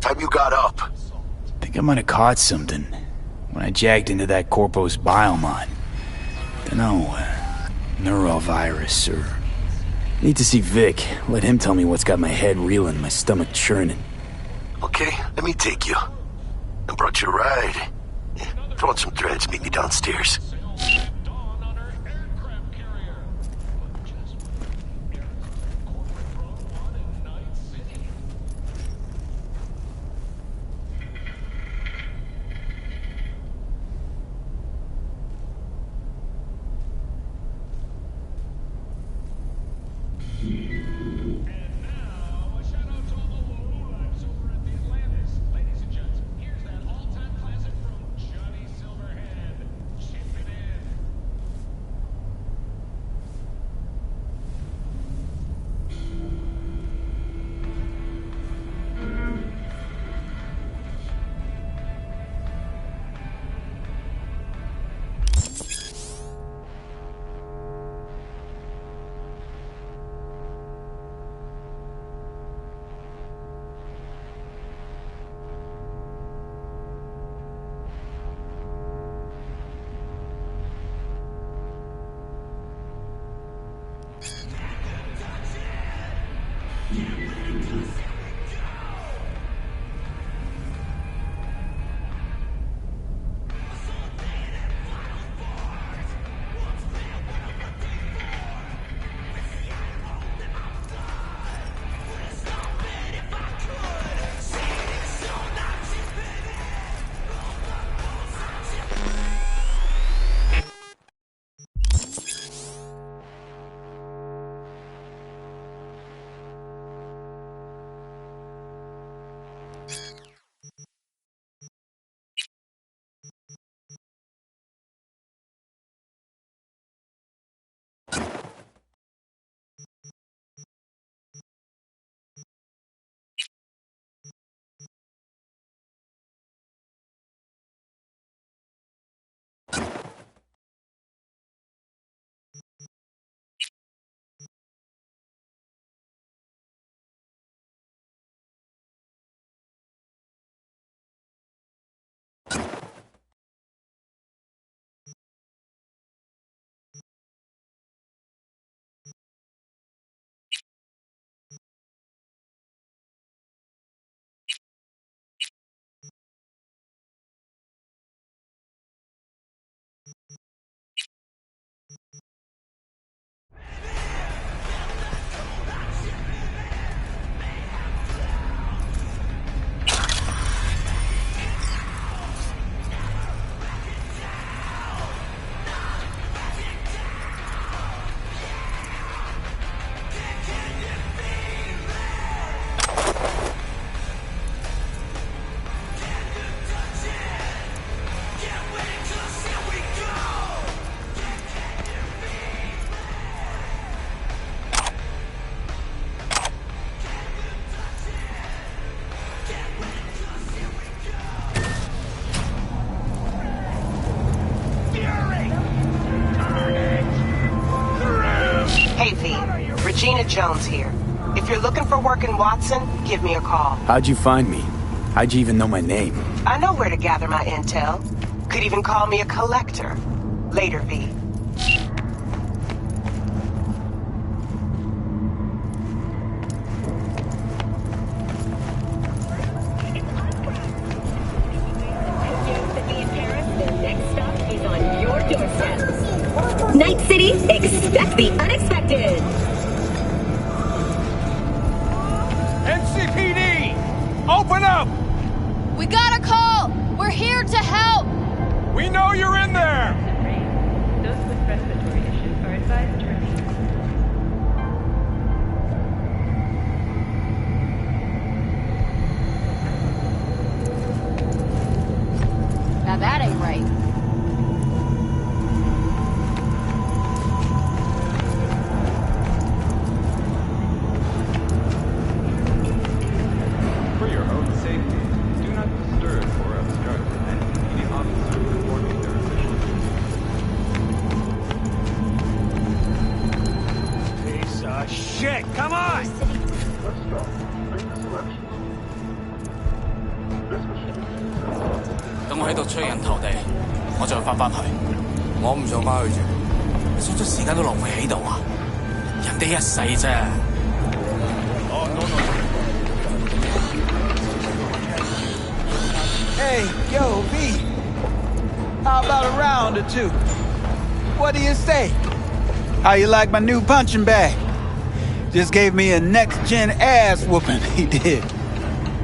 time you got up? Think I might have caught something when I jacked into that Corpo's biomon. Dunno, neurovirus or... Need to see Vic. Let him tell me what's got my head reeling, my stomach churning. Okay, let me take you. I brought you a ride. Throw on some threads, meet me downstairs. Regina Jones here. If you're looking for work in Watson, give me a call. How'd you find me? How'd you even know my name? I know where to gather my intel. Could even call me a collector. Later, V. Night City, expect the unexpected. NCPD! Open up! We got a call! We're here to help! We know you're in there! Those with respiratory issues are advised to remain. Now that ain't right. For your own safety, do not disturb or obstruct any officer performing their official duties. Piece of shit! Come on! Let's go. Bring the selection. 等我喺度出人頭地，我再翻去。我唔想翻去住，你想將時間都浪費喺度啊？人哋一世啫。哦，no no。Hey, yo, V. How about a round or two? What do you say? How you like my new punching bag? Just gave me a next-gen ass whooping, he did.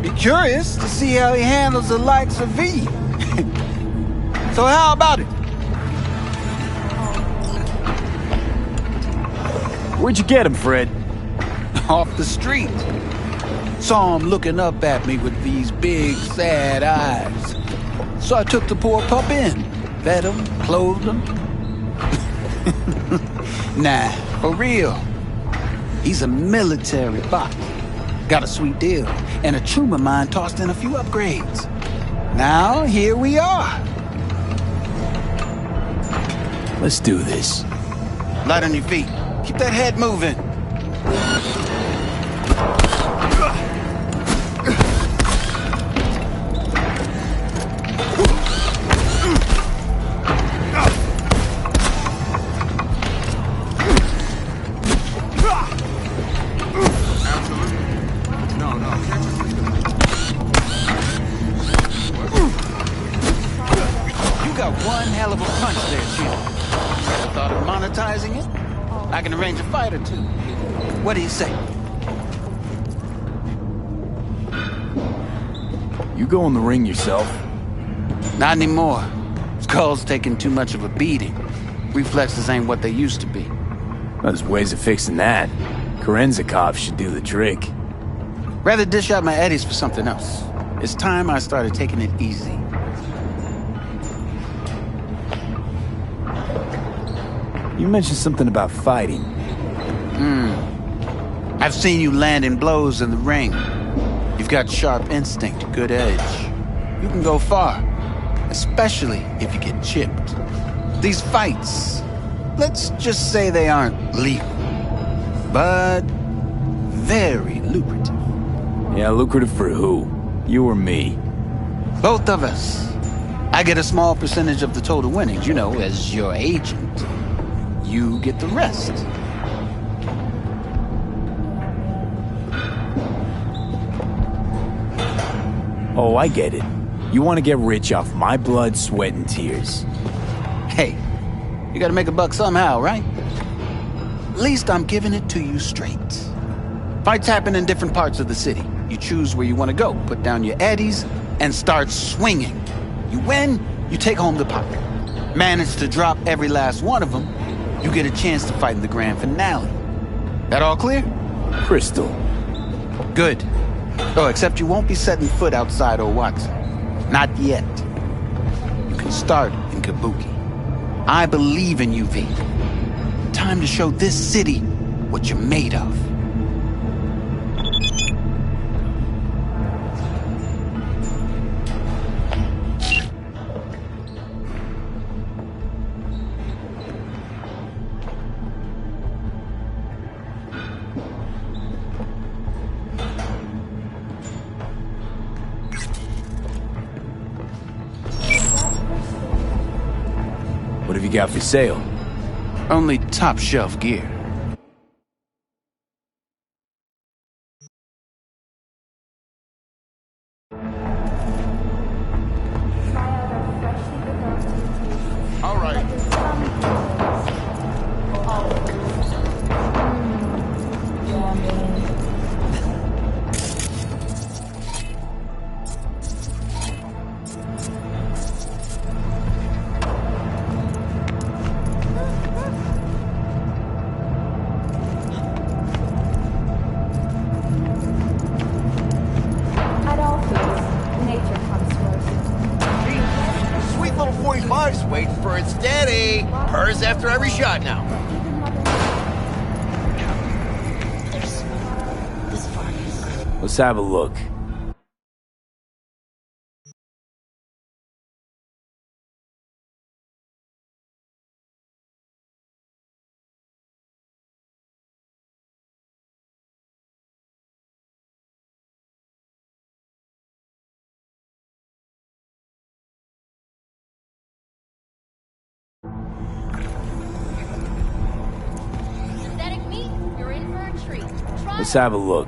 Be curious to see how he handles the likes of V. So how about it? Where'd you get him, Fred? Off the street. Saw him looking up at me with these big, sad eyes. So I took the poor pup in. Fed him, clothed him. Nah, for real. He's a military bot. Got a sweet deal, and a trooper mine tossed in a few upgrades. Now, here we are. Let's do this. Light on your feet. Keep that head moving. I can arrange a fight or two. What do you say? You go in the ring yourself? Not anymore. Skull's taking too much of a beating. Reflexes ain't what they used to be. Well, there's ways of fixing that. Korenzikov should do the trick. Rather dish out my eddies for something else. It's time I started taking it easy. You mentioned something about fighting. I've seen you landing blows in the ring. You've got sharp instinct, good edge. You can go far, especially if you get chipped. These fights, let's just say they aren't lethal, but very lucrative. Yeah, lucrative for who? You or me? Both of us. I get a small percentage of the total winnings, you know, as your agent. You get the rest. Oh, I get it. You want to get rich off my blood, sweat, and tears. Hey, you gotta make a buck somehow, right? At least I'm giving it to you straight. Fights happen in different parts of the city. You choose where you want to go, put down your eddies, and start swinging. You win, you take home the pot. Manage to drop every last one of them, you get a chance to fight in the grand finale. That all clear? Crystal. Good. Oh, except you won't be setting foot outside Watson. Not yet. You can start in Kabuki. I believe in you, V. Time to show this city what you're made of. What have you got for sale? Only top shelf gear. All right. Sweet little 45's waiting for its daddy. Purrs after every shot now. Let's have a look. Let's have a look.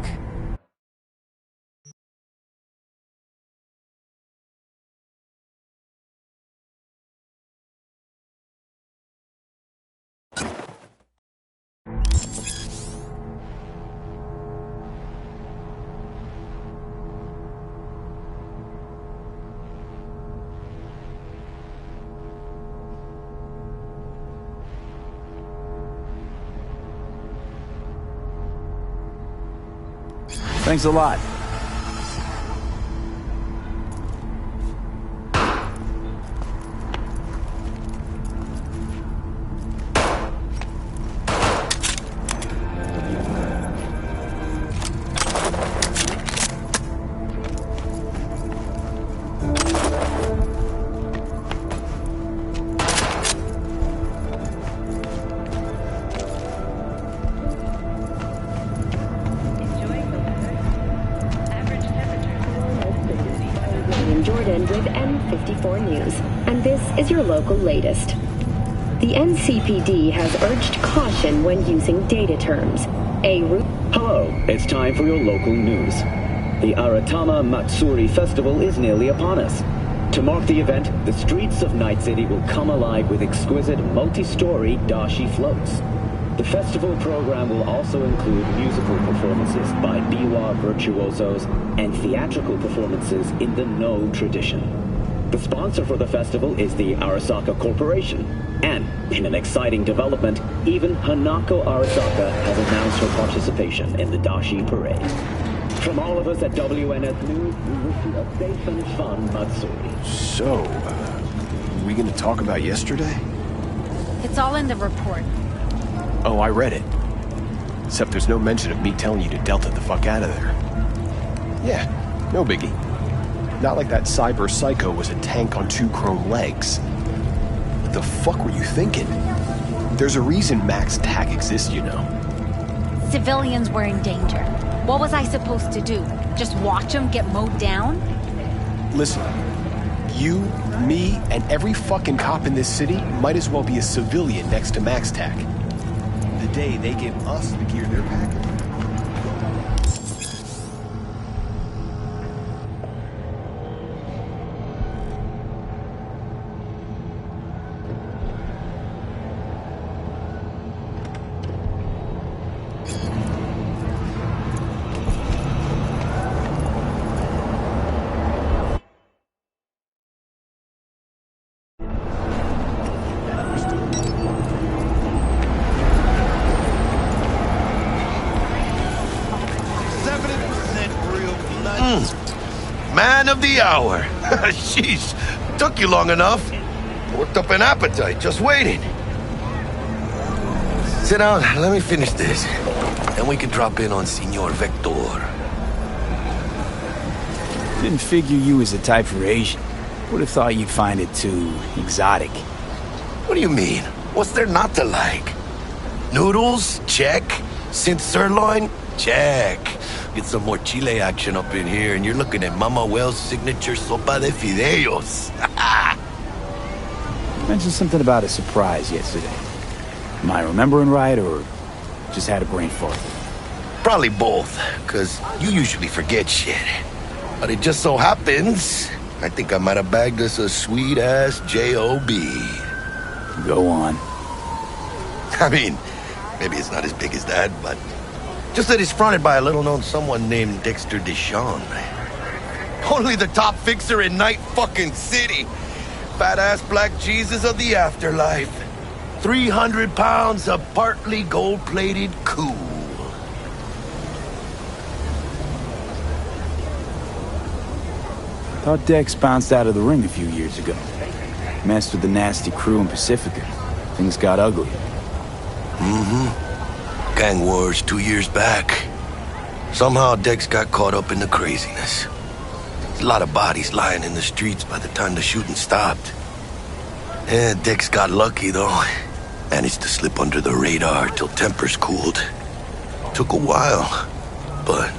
Thanks a lot. With M54 News, and this is your local latest. The NCPD has urged caution when using data terms. Hello, it's time for your local news. The Aratama Matsuri Festival is nearly upon us. To mark the event, the streets of Night City will come alive with exquisite multi-story dashi floats. The festival program will also include musical performances by biwa virtuosos and theatrical performances in the No tradition. The sponsor for the festival is the Arasaka Corporation, and in an exciting development, even Hanako Arasaka has announced her participation in the Dashi Parade. From all of us at WNS News, we wish you a safe and fun Matsuri. So, are we gonna talk about yesterday? It's all in the report. Oh, I read it. Except there's no mention of me telling you to Delta the fuck out of there. Yeah, no biggie. Not like that cyber psycho was a tank on 2 chrome legs. What the fuck were you thinking? There's a reason Max TAC exists, you know. Civilians were in danger. What was I supposed to do? Just watch them get mowed down? Listen, you, me, and every fucking cop in this city might as well be a civilian next to Max TAC. The day they give us the gear they're packing. Man of the hour. Sheesh, took you long enough. Worked up an appetite, just waiting. Sit down, let me finish this. Then we can drop in on Senor Vector. Didn't figure you was the type for Asian. Would have thought you'd find it too exotic. What do you mean? What's there not to like? Noodles? Check. Synth sirloin? Check. Get some more Chile action up in here, and you're looking at Mama Wells' signature sopa de fideos. You mentioned something about a surprise yesterday. Am I remembering right, or just had a brain fart? Probably both, because you usually forget shit. But it just so happens, I think I might have bagged us a sweet-ass J.O.B. Go on. I mean, maybe it's not as big as that, but just that he's fronted by a little-known someone named Dexter Deshawn. Only the top fixer in Night fucking City. Fat-ass black Jesus of the afterlife. 300 pounds of partly gold-plated cool. Thought Dex bounced out of the ring a few years ago. Messed with the nasty crew in Pacifica. Things got ugly. Mm-hmm. Gang wars 2 years back. Somehow Dex got caught up in the craziness. There's a lot of bodies lying in the streets by the time the shooting stopped. Yeah, Dex got lucky though. Managed to slip under the radar till tempers cooled. Took a while, but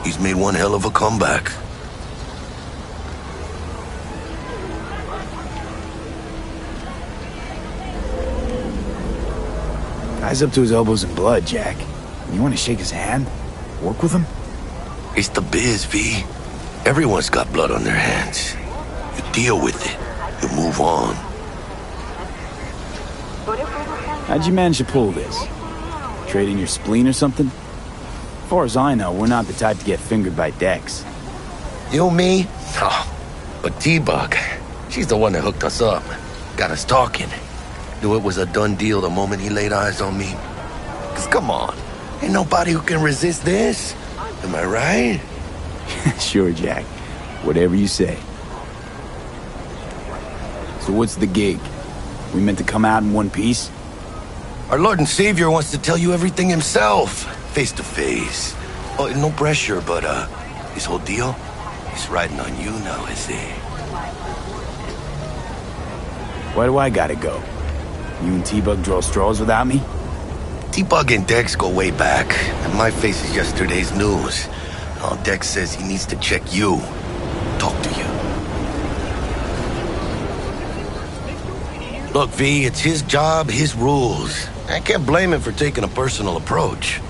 he's made one hell of a comeback. Guy's up to his elbows in blood, Jack. You want to shake his hand? Work with him? It's the biz, V. Everyone's got blood on their hands. You deal with it. You move on. How'd you manage to pull this? Trading your spleen or something? As far as I know, we're not the type to get fingered by Dex. You, me? Oh, but T-Bug, she's the one that hooked us up. Got us talking. Knew it was a done deal the moment he laid eyes on me. 'Cause come on, ain't nobody who can resist this. Am I right? Sure, Jack. Whatever you say. So what's the gig? We meant to come out in one piece? Our Lord and Savior wants to tell you everything himself, face to face. Oh, no pressure, but his whole deal, he's riding on you now, is he? Why do I gotta go? You and T-Bug draw straws without me? T-Bug and Dex go way back, and my face is yesterday's news. Oh, Dex says he needs to check you, talk to you. Look, V, it's his job, his rules. I can't blame him for taking a personal approach.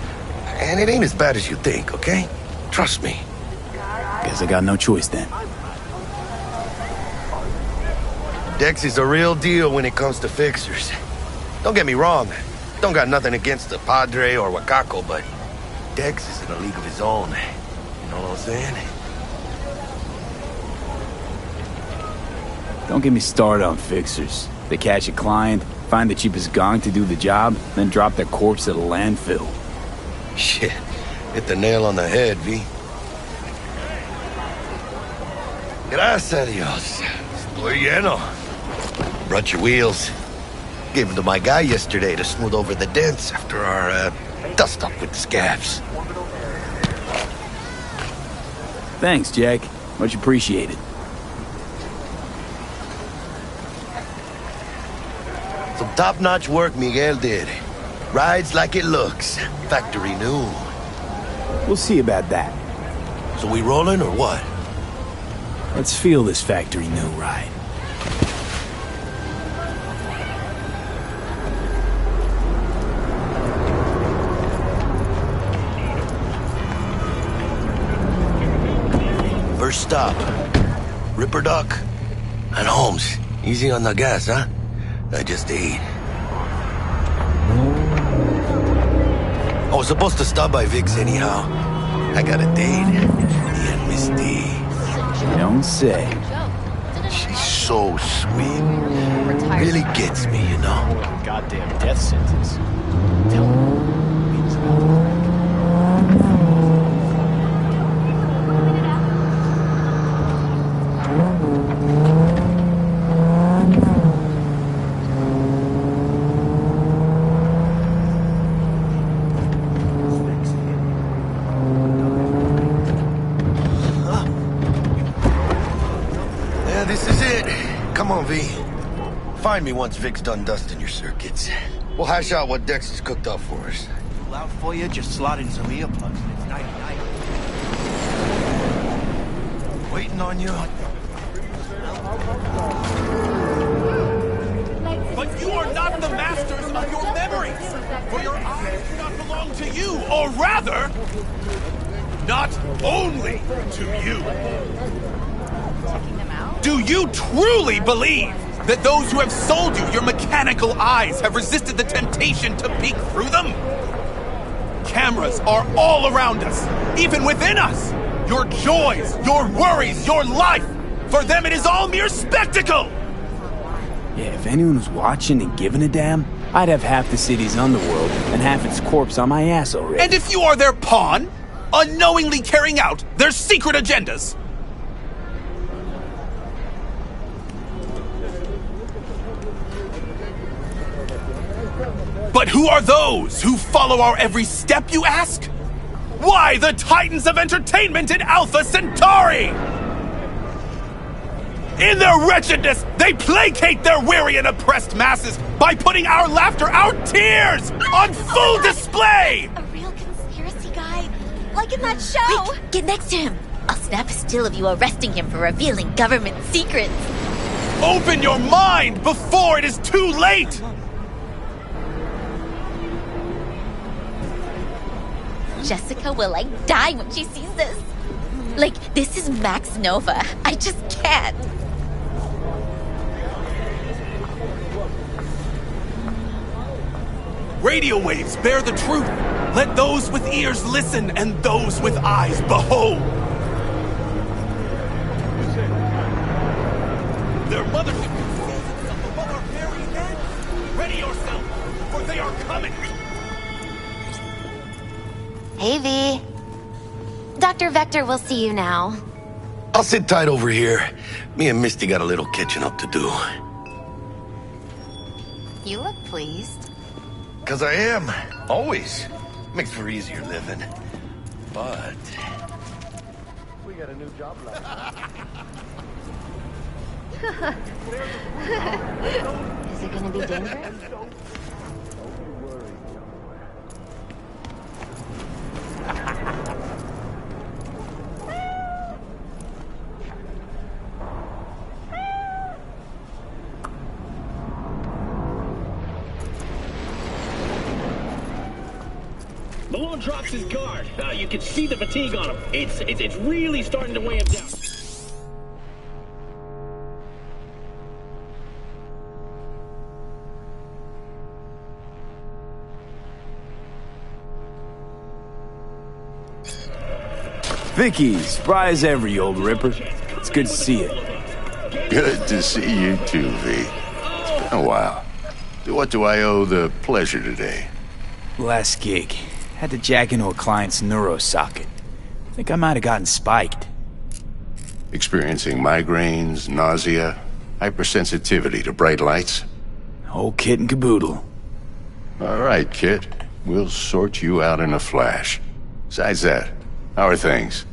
And it ain't as bad as you think, okay? Trust me. Guess I got no choice then. Dex is a real deal when it comes to fixers. Don't get me wrong. Don't got nothing against the Padre or Wakako, but Dex is in a league of his own. You know what I'm saying? Don't get me started on fixers. They catch a client, find the cheapest gong to do the job, then drop their corpse at a landfill. Shit. Hit the nail on the head, V. Gracias a Dios. Estoy lleno. Brought your wheels. Gave them to my guy yesterday to smooth over the dents after our dust-up with the scabs. Thanks, Jack. Much appreciated. Some top-notch work Miguel did. Rides like it looks. Factory new. We'll see about that. So we rolling or what? Let's feel this factory new ride. First stop. Ripper Duck. And Holmes. Easy on the gas, huh? I just ate. I was supposed to stop by Vic's anyhow. I got a date. Me and Misty. You don't say. She's so sweet. Really gets me, you know? Goddamn death sentence. Tell him. This is it. Come on, V. Find me once Vic's done dusting your circuits. We'll hash out what Dex has cooked up for us. Too loud for you? Just slot in some earplugs and it's night-night. Waiting on you. But you are not the masters of your memories, for your eyes do not belong to you, or rather, not only to you. Do you truly believe that those who have sold you your mechanical eyes have resisted the temptation to peek through them? Cameras are all around us, even within us. Your joys, your worries, your life. For them, it is all mere spectacle. Yeah, if anyone was watching and giving a damn, I'd have half the city's underworld and half its corpse on my ass already. And if you are their pawn, unknowingly carrying out their secret agendas. But who are those who follow our every step, you ask? Why, the titans of entertainment in Alpha Centauri! In their wretchedness, they placate their weary and oppressed masses by putting our laughter, our tears, on full display! A real conspiracy guy? Like in that show? Wait, get next to him. I'll snap a still of you arresting him for revealing government secrets. Open your mind before it is too late! Jessica will, like, die when she sees this. Like, this is Max Nova. I just can't. Radio waves bear the truth. Let those with ears listen and those with eyes behold. Their mothership conceals itself above our very heads. Ready yourself, for they are coming. Hey, V. Dr. Vector will see you now. I'll sit tight over here. Me and Misty got a little catching up to do. You look pleased. 'Cause I am. Always. Makes for easier living. But... we got a new job last night. Is it gonna be dangerous? Malone drops his guard. You can see the fatigue on him. It's really starting to weigh him down. Vicky, spry as ever, you old ripper. It's good to see you. Good to see you too, V. It's been a while. What do I owe the pleasure today? Last gig. Had to jack into a client's neuro socket. Think I might have gotten spiked. Experiencing migraines, nausea, hypersensitivity to bright lights? Whole kit and caboodle. All right, kid. We'll sort you out in a flash. Besides that, how are things?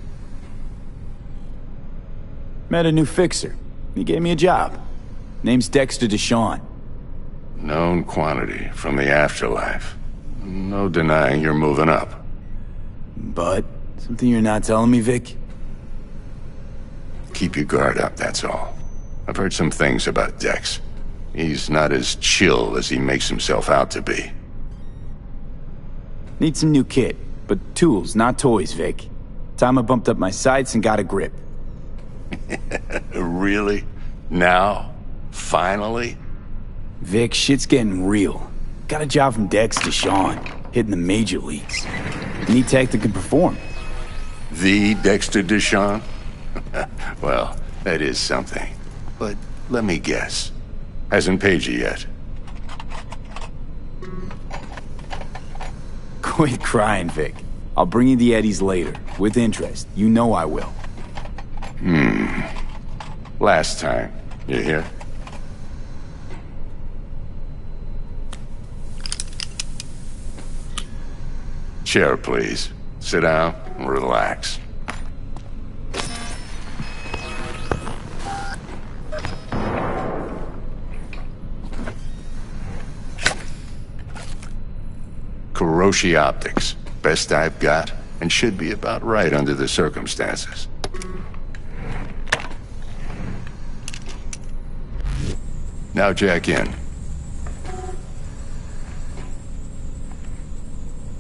Met a new fixer. He gave me a job. Name's Dexter Deshawn. Known quantity from the afterlife. No denying you're moving up. But, something you're not telling me, Vic? Keep your guard up, that's all. I've heard some things about Dex. He's not as chill as he makes himself out to be. Need some new kit, but tools, not toys, Vic. Time I bumped up my sights and got a grip. Really? Now? Finally? Vic, shit's getting real. Got a job from Dex Deshawn, hitting the major leagues. Need tech that can perform. The Dexter Deshawn? Well, that is something. But let me guess. Hasn't paid you yet. Quit crying, Vic. I'll bring you the eddies later, with interest. You know I will. Last time. You hear? Chair, please. Sit down and relax. Kuroshi Optics. Best I've got, and should be about right under the circumstances. Now jack in.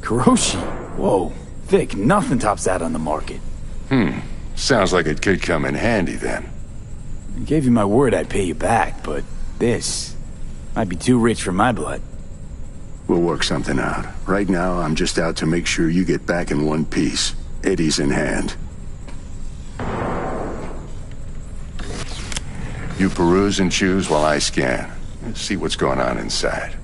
Kuroshi? Whoa. Vic, nothing tops that on the market. Sounds like it could come in handy then. I gave you my word I'd pay you back, but this might be too rich for my blood. We'll work something out. Right now, I'm just out to make sure you get back in one piece. Eddie's in hand. You peruse and choose while I scan. Let's see what's going on inside.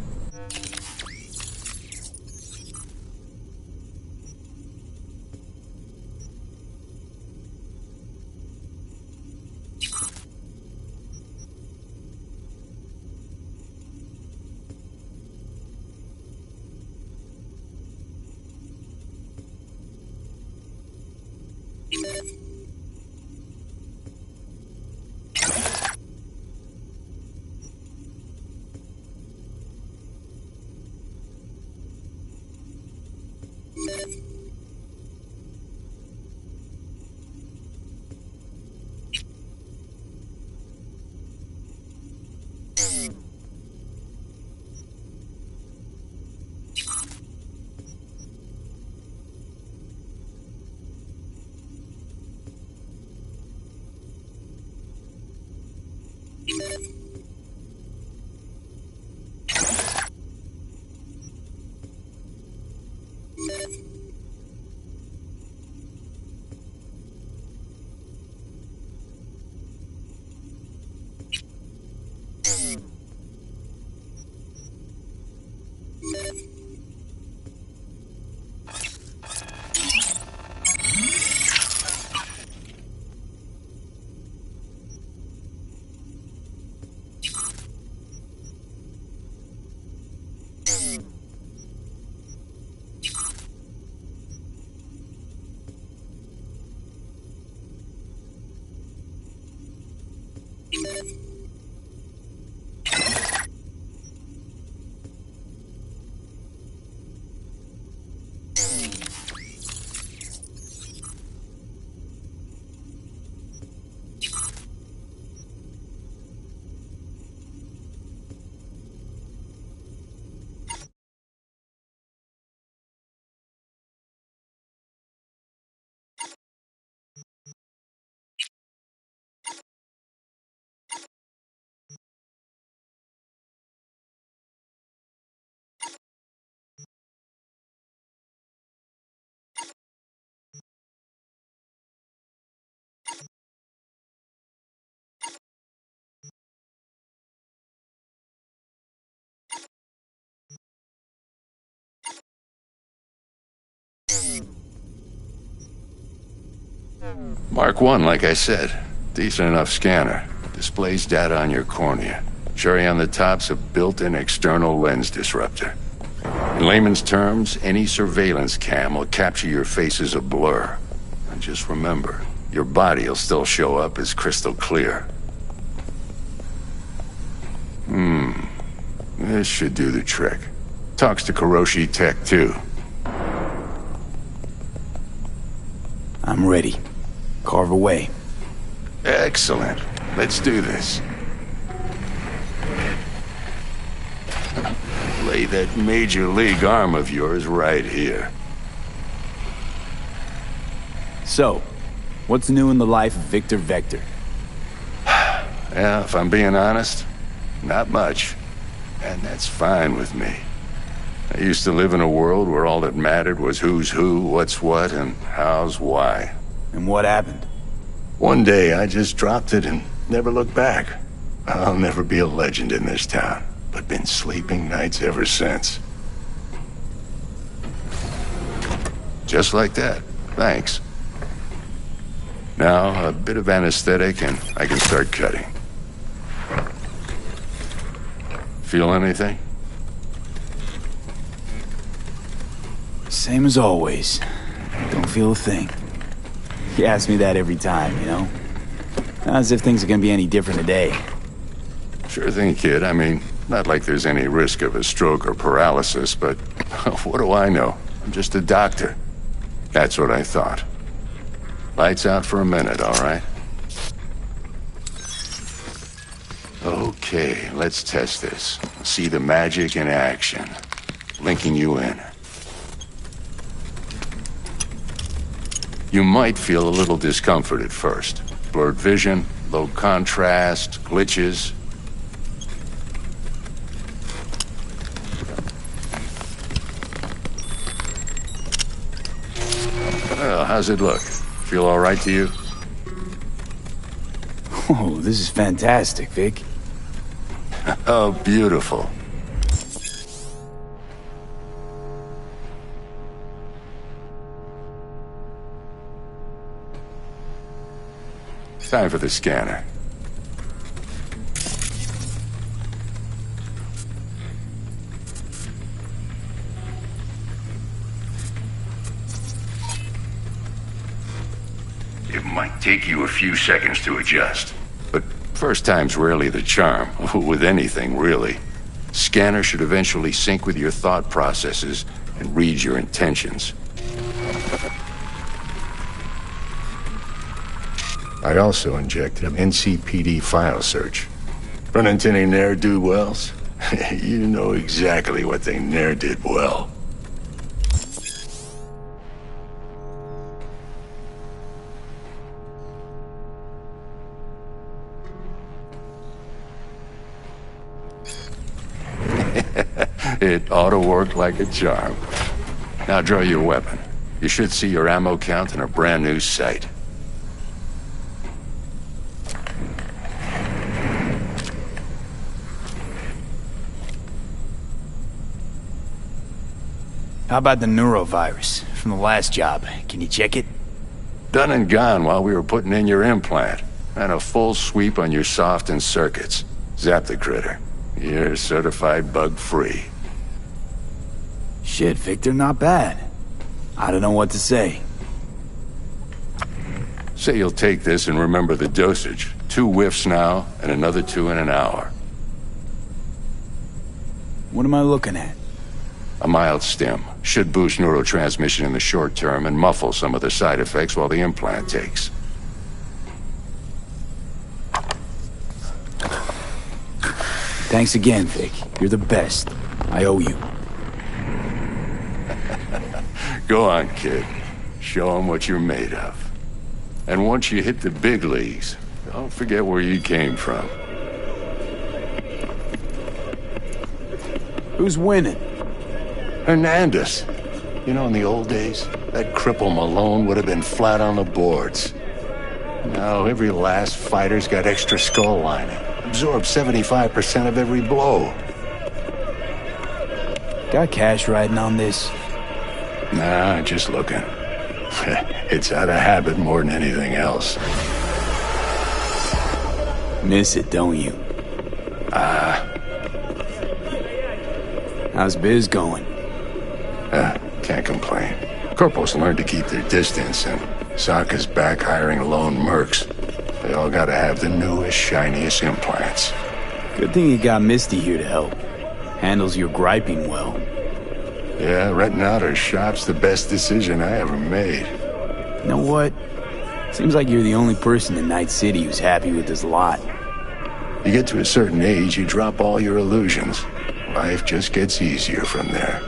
Mark 1, like I said. Decent enough scanner. Displays data on your cornea. Cherry on the top's a built-in external lens disruptor. In layman's terms, any surveillance cam will capture your face as a blur. And just remember, your body will still show up as crystal clear. This should do the trick. Talks to Kuroshi Tech, too. I'm ready. Carve away. Excellent. Let's do this. Lay that major league arm of yours right here. So, what's new in the life of Victor Vector? Yeah, if I'm being honest, not much. And that's fine with me. I used to live in a world where all that mattered was who's who, what's what, and how's why. And what happened? One day I just dropped it and never looked back. I'll never be a legend in this town, but been sleeping nights ever since. Just like that. Thanks. Now, a bit of anesthetic and I can start cutting. Feel anything? Same as always. Don't feel a thing. You ask me that every time, you know? Not as if things are gonna be any different today. Sure thing, kid. I mean, not like there's any risk of a stroke or paralysis, but what do I know? I'm just a doctor. That's what I thought. Lights out for a minute, all right? Okay, let's test this. See the magic in action. Linking you in. You might feel a little discomfort at first. Blurred vision, low contrast, glitches. Well, how's it look? Feel all right to you? Oh, this is fantastic, Vic. Oh, beautiful. Time for the scanner. It might take you a few seconds to adjust. But first time's rarely the charm, with anything, really. Scanner should eventually sync with your thought processes and read your intentions. I also injected an NCPD file search. Run into any ne'er-do-wells? You know exactly what they ne'er did well. It ought to work like a charm. Now draw your weapon. You should see your ammo count in a brand new sight. How about the neurovirus from the last job? Can you check it? Done and gone while we were putting in your implant. And a full sweep on your soft and circuits. Zap the critter. You're certified bug-free. Shit, Victor, not bad. I don't know what to say. Say you'll take this and remember the dosage. 2 whiffs now, and another 2 in an hour. What am I looking at? A mild stim. Should boost neurotransmission in the short term and muffle some of the side effects while the implant takes. Thanks again, Vic. You're the best. I owe you. Go on, kid. Show them what you're made of. And once you hit the big leagues, don't forget where you came from. Who's winning? Hernandez. You know, in the old days, that cripple Malone would have been flat on the boards. Now, every last fighter's got extra skull lining. Absorbs 75% of every blow. Got cash riding on this? Nah, just looking. It's out of habit more than anything else. Miss it, don't you? How's biz going? Can't complain. Corporals learned to keep their distance, and Sokka's back hiring lone mercs. They all gotta have the newest, shiniest implants. Good thing you got Misty here to help. Handles your griping well. Yeah, renting out her shop's the best decision I ever made. You know what? Seems like you're the only person in Night City who's happy with this lot. You get to a certain age, you drop all your illusions. Life just gets easier from there.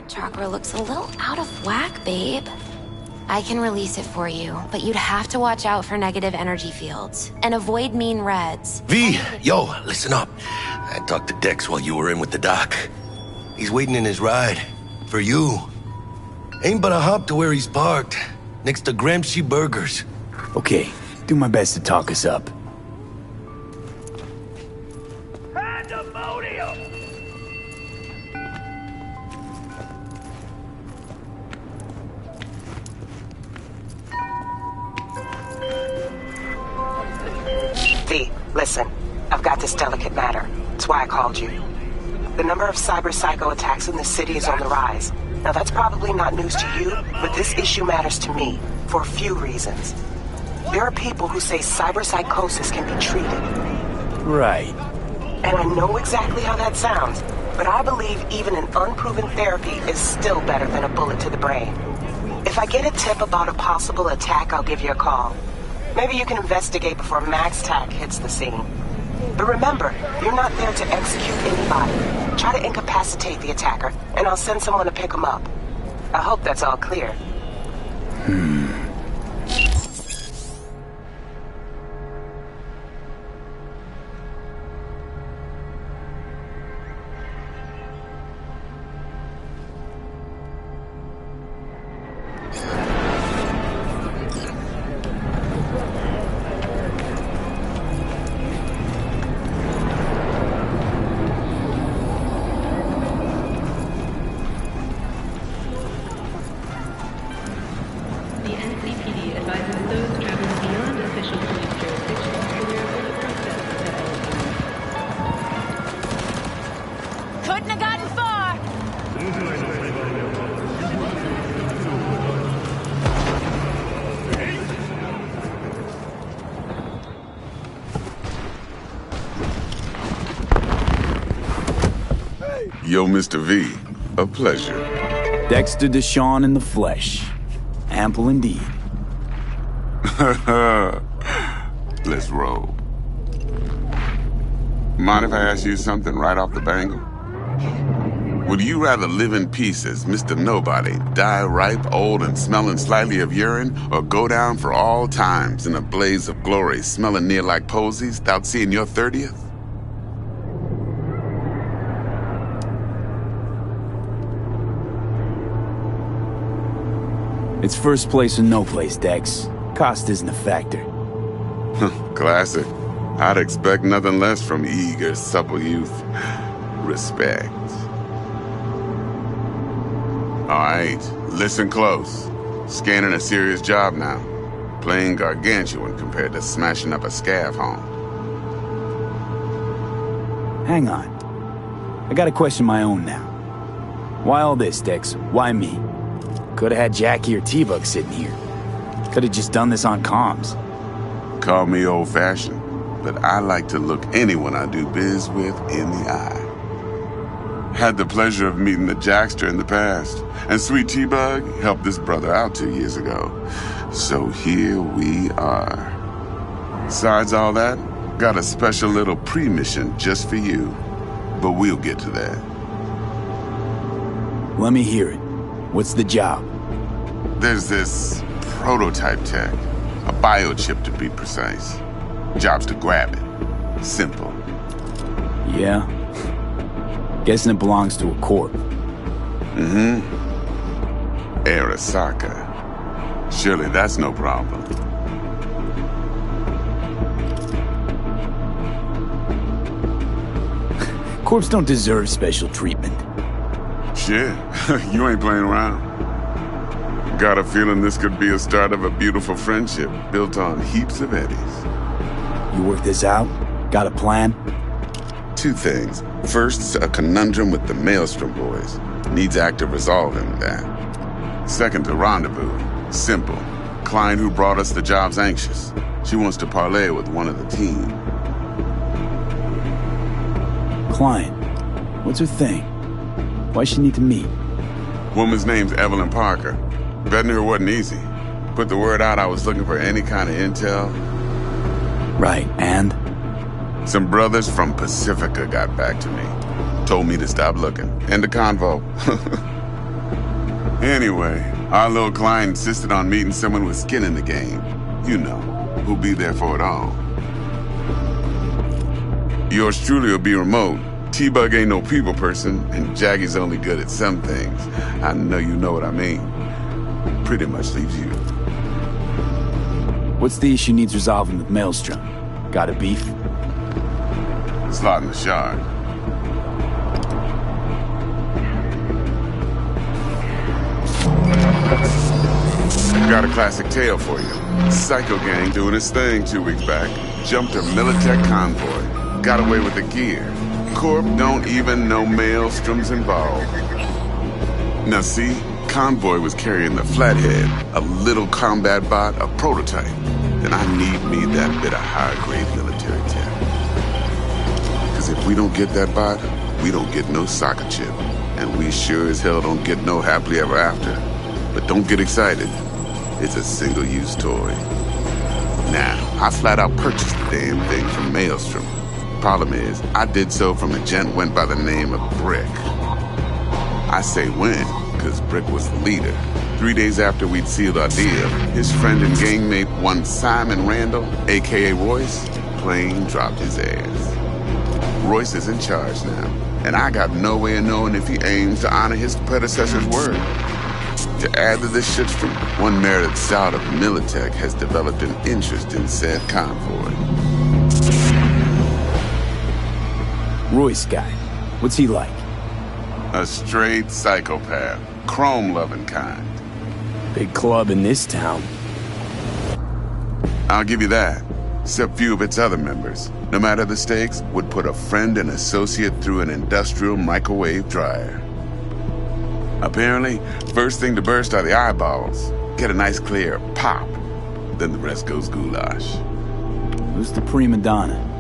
Chakra looks a little out of whack, babe. I can release it for you, but you'd have to watch out for negative energy fields and avoid mean reds. V, yo, listen up. I talked to Dex while you were in with the doc. He's waiting in his ride. For you. Ain't but a hop to where he's parked. Next to Gramsci Burgers. Okay, do my best to talk us up. Listen, I've got this delicate matter. That's why I called you. The number of cyber psycho attacks in the city is on the rise. Now that's probably not news to you, but this issue matters to me for a few reasons. There are people who say cyber psychosis can be treated. Right. And I know exactly how that sounds, but I believe even an unproven therapy is still better than a bullet to the brain. If I get a tip about a possible attack, I'll give you a call. Maybe you can investigate before Max Tack hits the scene. But remember, you're not there to execute anybody. Try to incapacitate the attacker, and I'll send someone to pick him up. I hope that's all clear. Yo, Mr. V, a pleasure. Dexter Deshawn in the flesh. Ample indeed. Let's roll. Mind if I ask you something right off the bangle? Would you rather live in peace as Mr. Nobody, die ripe, old, and smelling slightly of urine, or go down for all times in a blaze of glory, smelling near like posies, without seeing your 30th? It's first place or no place, Dex. Cost isn't a factor. Classic. I'd expect nothing less from eager, supple youth. Respect. All right, listen close. Scanning a serious job now. Playing gargantuan compared to smashing up a scav home. Hang on. I got a question of my own now. Why all this, Dex? Why me? Could've had Jackie or T-Bug sitting here. Could've just done this on comms. Call me old-fashioned, but I like to look anyone I do biz with in the eye. Had the pleasure of meeting the Jackster in the past, and Sweet T-Bug helped this brother out 2 years ago. So here we are. Besides all that, got a special little pre-mission just for you. But we'll get to that. Let me hear it. What's the job? There's this prototype tech. A biochip to be precise. Job's to grab it. Simple. Yeah? Guessing it belongs to a corp. Mm-hmm. Arasaka. Surely that's no problem. Corps don't deserve special treatment. Shit, you ain't playing around. Got a feeling this could be a start of a beautiful friendship built on heaps of eddies. You work this out? Got a plan? 2 things. First, a conundrum with the Maelstrom boys. Needs active resolving that. Second, a rendezvous. Simple. Client who brought us the job's anxious. She wants to parlay with one of the team. Client? What's her thing? Why she need to meet? Woman's name's Evelyn Parker. Betting her wasn't easy. Put the word out I was looking for any kind of intel. Right, and? Some brothers from Pacifica got back to me. Told me to stop looking. End the convo. Anyway, our little client insisted on meeting someone with skin in the game. You know, who'll be there for it all. Yours truly will be remote. T-Bug ain't no people person, and Jaggy's only good at some things. I know you know what I mean. Pretty much leaves you. What's the issue needs resolving with Maelstrom? Got a beef? Slot in the shard. Got a classic tale for you. Psycho gang doing his thing 2 weeks back. Jumped a Militech convoy. Got away with the gear. Corp don't even know Maelstrom's involved. Now see, convoy was carrying the Flathead, a little combat bot, a prototype. And I need me that bit of high-grade military tech. Because if we don't get that bot, we don't get no soccer chip. And we sure as hell don't get no happily ever after. But don't get excited. It's a single-use toy. Now, I flat out purchased the damn thing from Maelstrom. Problem is, I did so from a gent went by the name of Brick. I say when, because Brick was the leader. 3 days after we'd sealed our deal, his friend and gangmate, one Simon Randall, a.k.a. Royce, plain dropped his ass. Royce is in charge now, and I got no way of knowing if he aims to honor his predecessor's word. To add to this shitstorm, one merited scout of Militech has developed an interest in said convoy. Royce guy. What's he like? A straight psychopath. Chrome-loving kind. Big club in this town. I'll give you that. Except few of its other members, no matter the stakes, would put a friend and associate through an industrial microwave dryer. Apparently, first thing to burst are the eyeballs. Get a nice clear pop. Then the rest goes goulash. Who's the prima donna?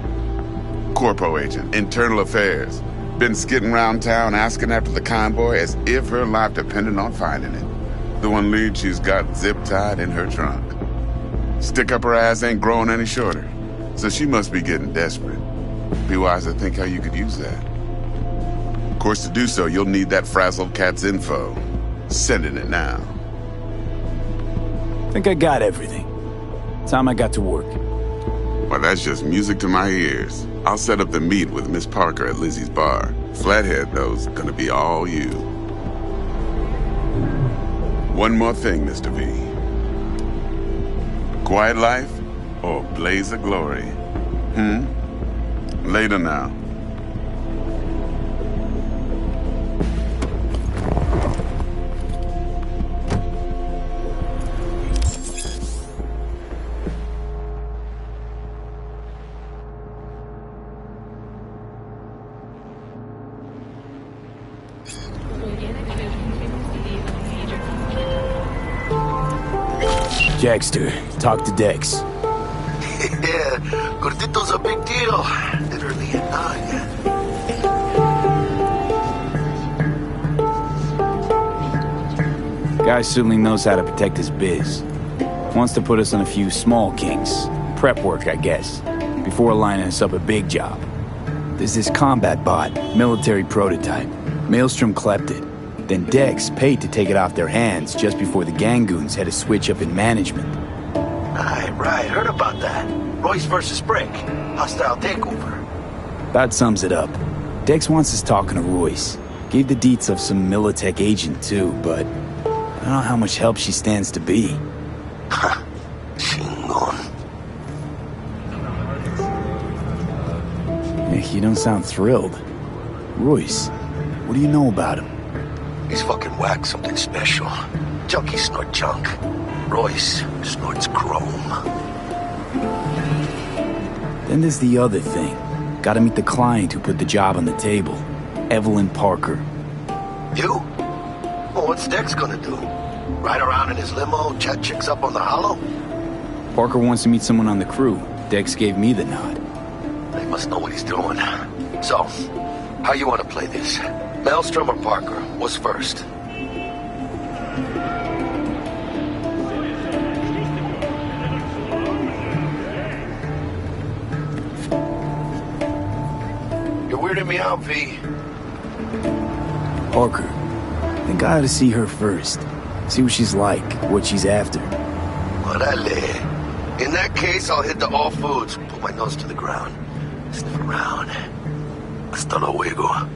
Corpo agent, internal affairs. Been skidding around town asking after the convoy as if her life depended on finding it. The one lead she's got zip-tied in her trunk. Stick up her ass ain't growing any shorter, so she must be getting desperate. Be wise to think how you could use that. course, to do so, you'll need that frazzled cat's info. Sending it now. Think I got everything. Time I got to work. Well, that's just music to my ears. I'll set up the meet with Miss Parker at Lizzie's bar. Flathead, though's gonna be all you. One more thing, Mr. V. Quiet life or blaze of glory? Later now. Jackster, talk to Dex. Yeah, Gordito's a big deal. Literally a nine. Guy certainly knows how to protect his biz. Wants to put us on a few small kinks. Prep work, I guess. Before lining us up a big job. There's this combat bot, military prototype. Maelstrom clept it. Then Dex paid to take it off their hands just before the Gangoons had a switch up in management. Right, heard about that. Royce versus Brick. Hostile takeover. That sums it up. Dex wants us talking to Royce. Gave the deets of some Militech agent too, but I don't know how much help she stands to be. Chingon. Hey, you don't sound thrilled. Royce, what do you know about him? He's fucking whack, something special. Junkies snort junk. Royce snorts chrome. Then there's the other thing. Gotta meet the client who put the job on the table. Evelyn Parker. You? Well, what's Dex gonna do? Ride around in his limo, chat chicks up on the hollow? Parker wants to meet someone on the crew. Dex gave me the nod. He must know what he's doing. So, how you want to play this? Maelstrom or Parker? What's first? You're weirding me out, V. Parker. I think I ought to see her first. See what she's like, what she's after. Orale. In that case, I'll hit the all foods. Put my nose to the ground. Sniff around. Hasta luego.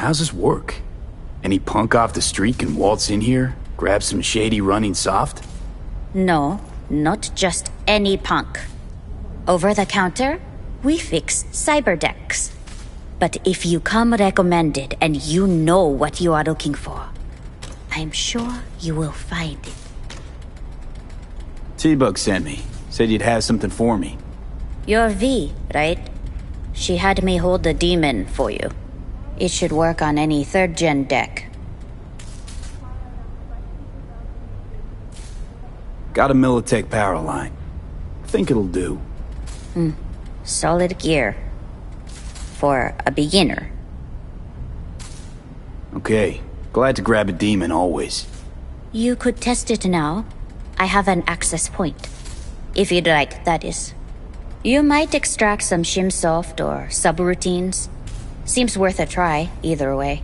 how's this work? Any punk off the street can waltz in here, grab some shady running soft? No, not just any punk. Over the counter, we fix cyberdecks. But if you come recommended and you know what you are looking for, I'm sure you will find it. T-Bug sent me. Said you'd have something for me. You're V, right? She had me hold the demon for you. It should work on any 3rd-gen deck. Got a Militech power line. Think it'll do. Solid gear. For a beginner. Okay. Glad to grab a demon always. You could test it now. I have an access point. If you'd like, that is. You might extract some shimsoft or subroutines. Seems worth a try, either way.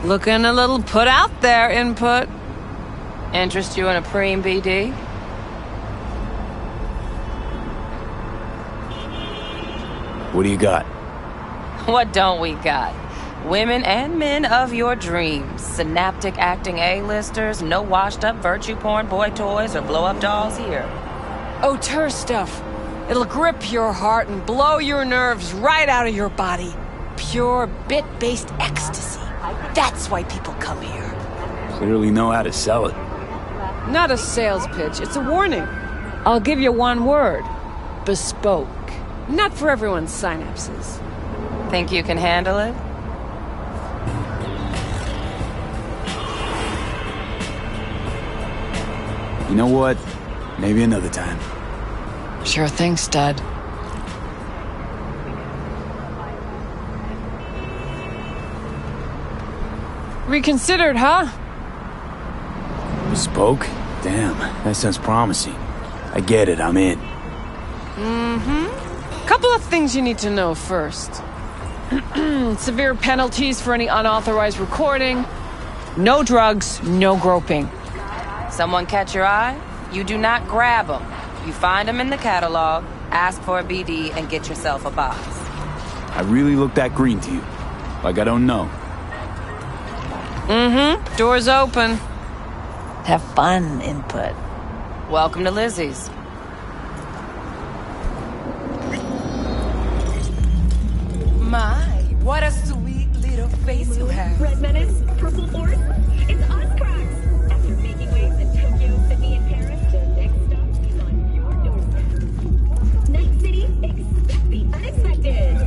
Looking a little put out there, Input. Interest you in a preem BD? What do you got? What don't we got? Women and men of your dreams. Synaptic acting A-listers, no washed-up virtue porn boy toys or blow-up dolls here. Auteur stuff. It'll grip your heart and blow your nerves right out of your body. Pure bit-based ecstasy. That's why people come here. Clearly know how to sell it. Not a sales pitch, it's a warning. I'll give you one word. Bespoke. Not for everyone's synapses. Think you can handle it? You know what? Maybe another time. Sure thing, stud. Reconsidered, huh? Bespoke? Damn, that sounds promising. I get it, I'm in. Couple of things you need to know first. Severe penalties for any unauthorized recording. No drugs, no groping. Someone catch your eye? You do not grab them. You find them in the catalog, ask for a BD, and get yourself a box. I really look that green to you. Like I don't know. Doors open. Have fun, Input. Welcome to Lizzie's. My, what a sweet little face you have. Red Menace, Purple Force, it's us, cracks! After making waves in Tokyo, Sydney, and Paris, the next stop is on your doorstep. Night City, expect the unexpected!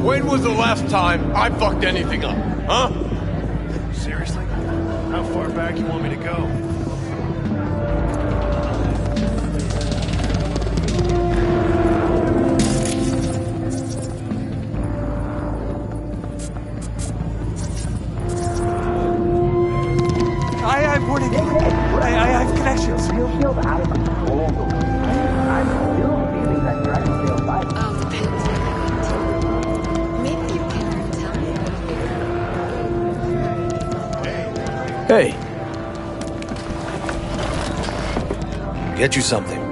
When was the last time I fucked anything up, huh? Seriously? How far back you want me to go? I've worked again. I have connections. You feel out of control. I'm still feeling that Dragon's vibe. Maybe you can tell me. Hey. Get you something.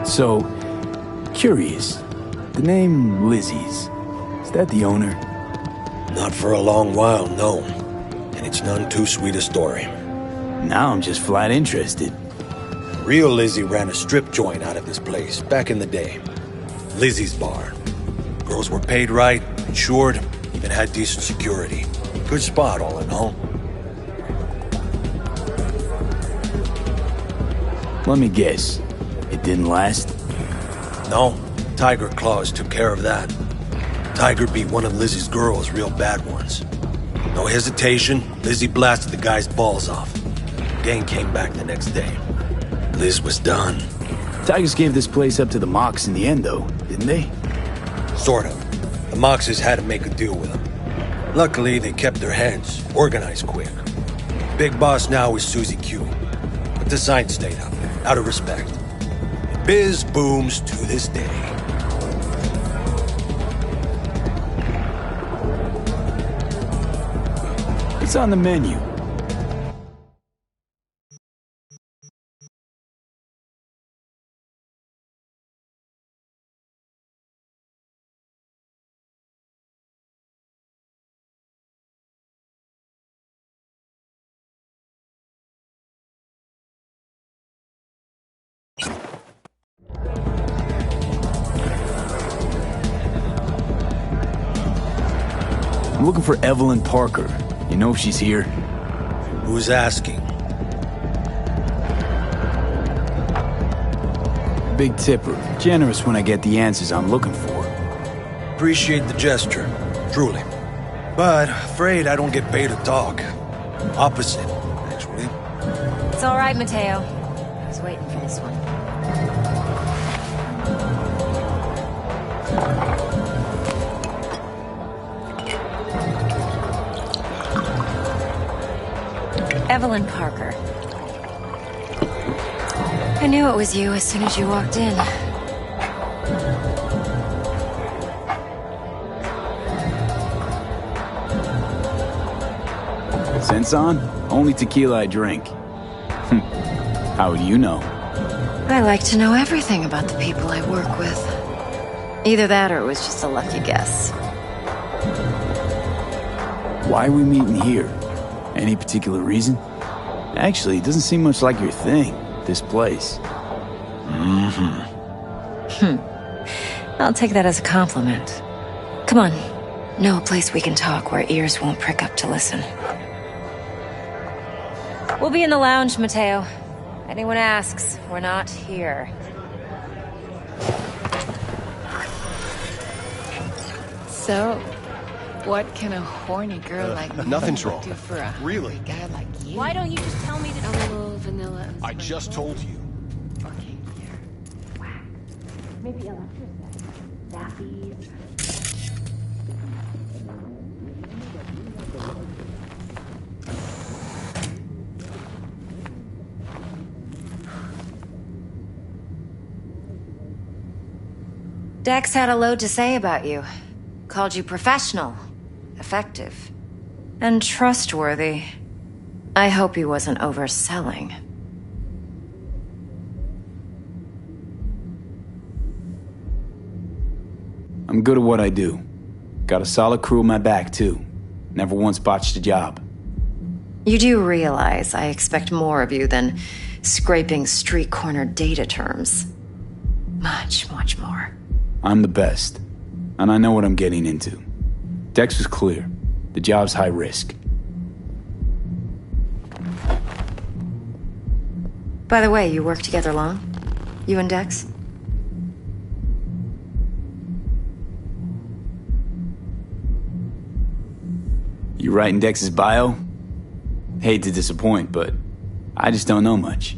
So, curious. The name Lizzie's. Is that the owner? Not for a long while, no. And it's none too sweet a story. Now I'm just flat interested. Real Lizzie ran a strip joint out of this place back in the day. Lizzie's Bar. Girls were paid right, insured, even had decent security. Good spot, all in all. Let me guess. It didn't last? No, Tiger Claws took care of that. Tiger beat one of Lizzie's girls, real bad ones. No hesitation, Lizzie blasted the guy's balls off. Gang came back the next day. Liz was done. Tigers gave this place up to the Mox in the end, though, didn't they? Sort of. The Moxes had to make a deal with them. Luckily, they kept their heads, organized quick. Big boss now is Susie Q. But the sign stayed up, out of respect. Biz booms to this day. What's on the menu? I'm looking for Evelyn Parker. You know if she's here? Who's asking? Big tipper. Generous when I get the answers I'm looking for. Appreciate the gesture, truly. But afraid I don't get paid to talk. Opposite, actually. It's all right, Mateo. I was waiting for this one. Evelyn Parker. I knew it was you as soon as you walked in. Sense on? Only tequila I drink. How do you know? I like to know everything about the people I work with. Either that or it was just a lucky guess. Why are we meeting here? Any particular reason? Actually, it doesn't seem much like your thing, this place. I'll take that as a compliment. Come on. Know a place we can talk where ears won't prick up to listen. We'll be in the lounge, Mateo. Anyone asks, we're not here. So, what can a horny girl like me Nothing's wrong. do for a Really? hungry guy like you? Why don't you just tell me to... I'm a little vanilla. And I just told you. Okay, here. Whack. Maybe electric zappies. Dex had a load to say about you. Called you professional, effective, and trustworthy. I hope he wasn't overselling. I'm good at what I do. Got a solid crew in my back, too. Never once botched a job. You do realize I expect more of you than scraping street corner data terms. Much, much more. I'm the best, and I know what I'm getting into. Dex was clear. The job's high risk. By the way, you work together long? You and Dex? You writing Dex's bio? Hate to disappoint, but I just don't know much.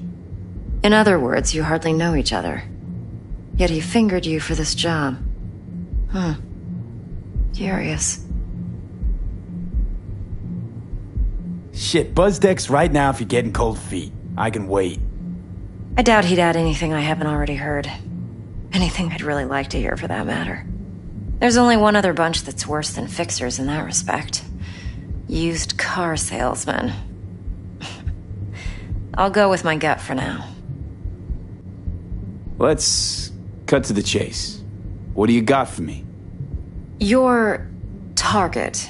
In other words, you hardly know each other. Yet he fingered you for this job. Curious. Shit, buzz Dex right now if you're getting cold feet. I can wait. I doubt he'd add anything I haven't already heard. Anything I'd really like to hear, for that matter. There's only one other bunch that's worse than fixers in that respect. Used car salesmen. I'll go with my gut for now. Let's cut to the chase. What do you got for me? Your target.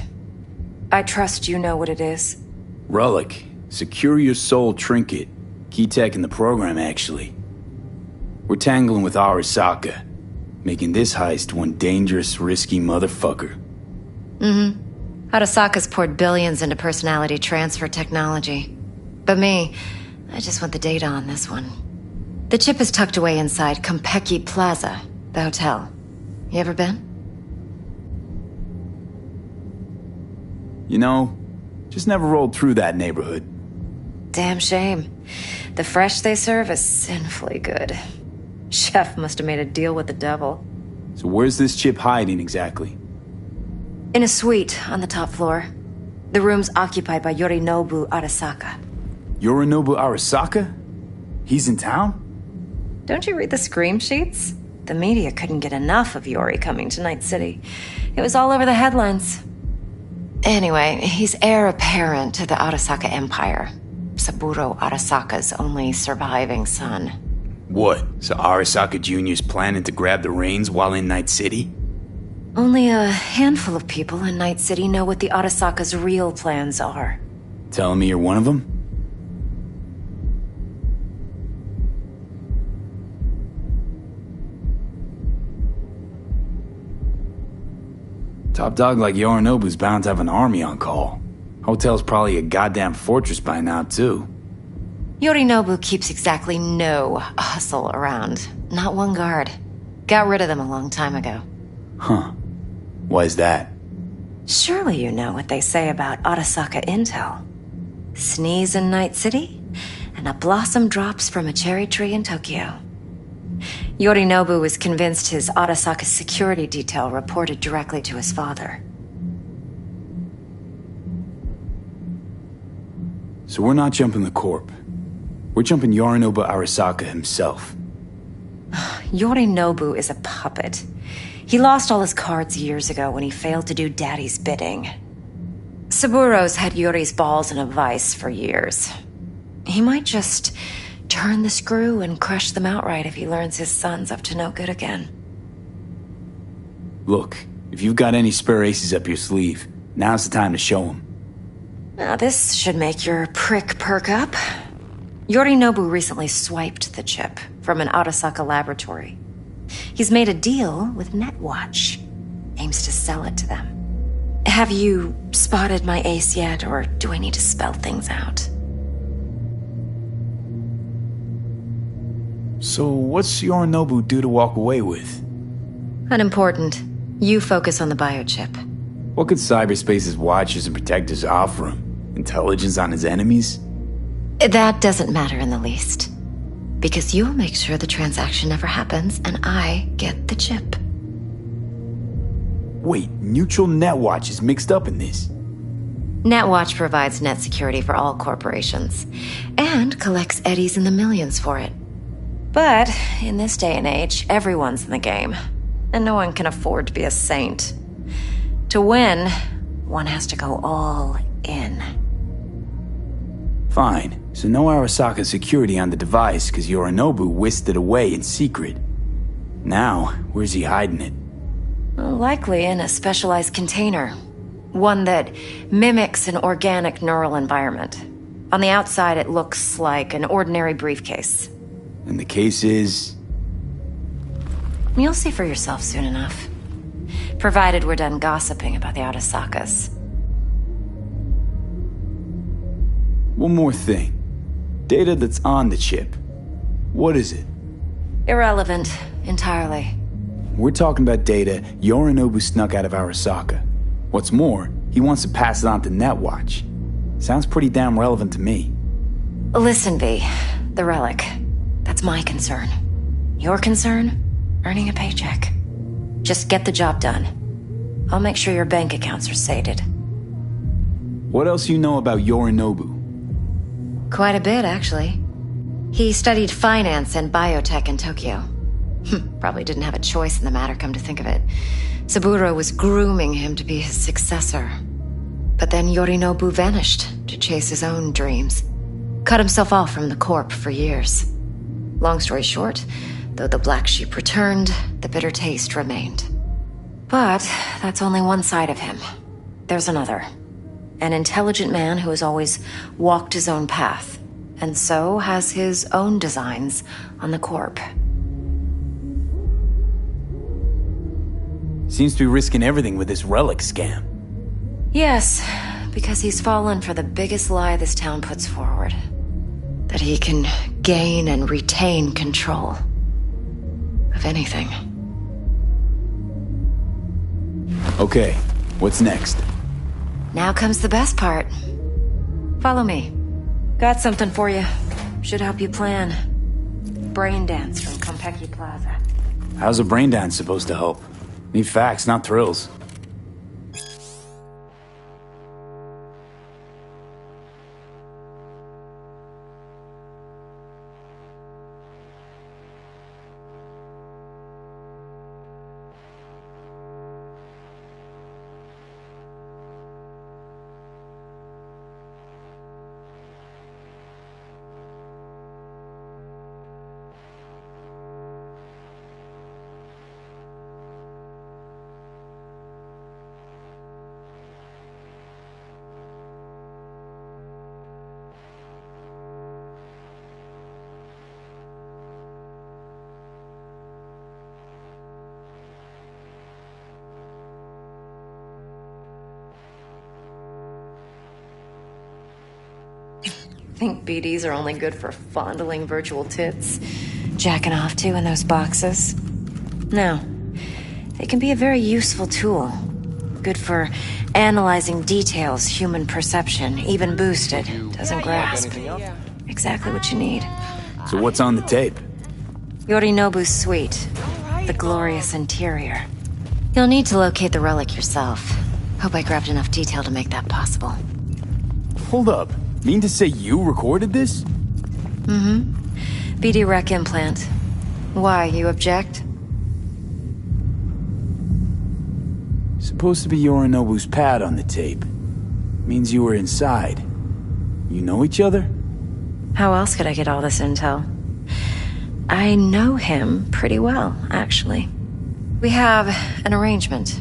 I trust you know what it is. Relic. Secure your soul trinket. Key tech in the program, actually. We're tangling with Arasaka, making this heist one dangerous, risky motherfucker. Arasaka's poured billions into personality transfer technology. But me, I just want the data on this one. The chip is tucked away inside Konpeki Plaza, The hotel. You ever been? You know, just never rolled through that neighborhood. Damn shame. The fresh they serve is sinfully good. Chef must have made a deal with the devil. So where's this chip hiding exactly? In a suite on the top floor. The room's occupied by Yorinobu Arasaka. Yorinobu Arasaka? He's in town? Don't you read the scream sheets? The media couldn't get enough of Yori coming to Night City. It was all over the headlines. Anyway, he's heir apparent to the Arasaka Empire. Saburo Arasaka's only surviving son. What? So Arasaka Jr.'s planning to grab the reins while in Night City? Only a handful of people in Night City know what the Arasaka's real plans are. Telling me you're one of them? Top dog like Yorinobu's bound to have an army on call. Hotel's probably a goddamn fortress by now, too. Yorinobu keeps exactly no hustle around. Not one guard. Got rid of them a long time ago. Huh. Why is that? Surely you know what they say about Arasaka intel. Sneeze in Night City, and a blossom drops from a cherry tree in Tokyo. Yorinobu was convinced his Arasaka security detail reported directly to his father. So we're not jumping the Corp. We're jumping Yorinobu Arasaka himself. Yorinobu is a puppet. He lost all his cards years ago when he failed to do Daddy's bidding. Saburo's had Yori's balls in a vice for years. He might just turn the screw and crush them outright if he learns his son's up to no good again. Look, if you've got any spare aces up your sleeve, now's the time to show them. Now this should make your prick perk up. Yorinobu recently swiped the chip from an Arasaka laboratory. He's made a deal with Netwatch. Aims to sell it to them. Have you spotted my ace yet, or do I need to spell things out? So what's Yorinobu due to walk away with? Unimportant. You focus on the biochip. What could cyberspace's watchers and protectors offer him? Intelligence on his enemies? That doesn't matter in the least. Because you'll make sure the transaction never happens, and I get the chip. Wait, Neutral Netwatch is mixed up in this. Netwatch provides net security for all corporations, and collects eddies in the millions for it. But in this day and age, everyone's in the game, and no one can afford to be a saint. To win, one has to go all in. Fine, so no Arasaka security on the device because Yorinobu whisked it away in secret. Now, where's he hiding it? Likely in a specialized container. One that mimics an organic neural environment. On the outside, it looks like an ordinary briefcase. And the case is? You'll see for yourself soon enough. Provided we're done gossiping about the Arasakas. One more thing. Data that's on the chip. What is it? Irrelevant, entirely. We're talking about data Yorinobu snuck out of Arasaka. What's more, he wants to pass it on to Netwatch. Sounds pretty damn relevant to me. Listen, V. The relic. That's my concern. Your concern? Earning a paycheck. Just get the job done. I'll make sure your bank accounts are sated. What else you know about Yorinobu? Quite a bit, actually. He studied finance and biotech in Tokyo. Probably didn't have a choice in the matter, come to think of it. Saburo was grooming him to be his successor. But then Yorinobu vanished to chase his own dreams. Cut himself off from the Corp for years. Long story short, though the black sheep returned, the bitter taste remained. But that's only one side of him. There's another. An intelligent man who has always walked his own path, and so has his own designs on the Corp. Seems to be risking everything with this relic scam. Yes, because he's fallen for the biggest lie this town puts forward. That he can gain and retain control of anything. Okay, what's next? Now comes the best part. Follow me. Got something for you. Should help you plan. Brain dance from Konpeki Plaza. How's a brain dance supposed to help? Need facts, not thrills. Think BDs are only good for fondling virtual tits, jacking off to in those boxes? No. They can be a very useful tool. Good for analyzing details human perception, even boosted, doesn't grasp. Exactly what you need. So what's on the tape? Yorinobu's suite. The glorious interior. You'll need to locate the relic yourself. Hope I grabbed enough detail to make that possible. Hold up. Mean to say you recorded this? Mm-hmm. BD rec implant. Why, you object? Supposed to be Yorinobu's pad on the tape. Means you were inside. You know each other? How else could I get all this intel? I know him pretty well, actually. We have an arrangement.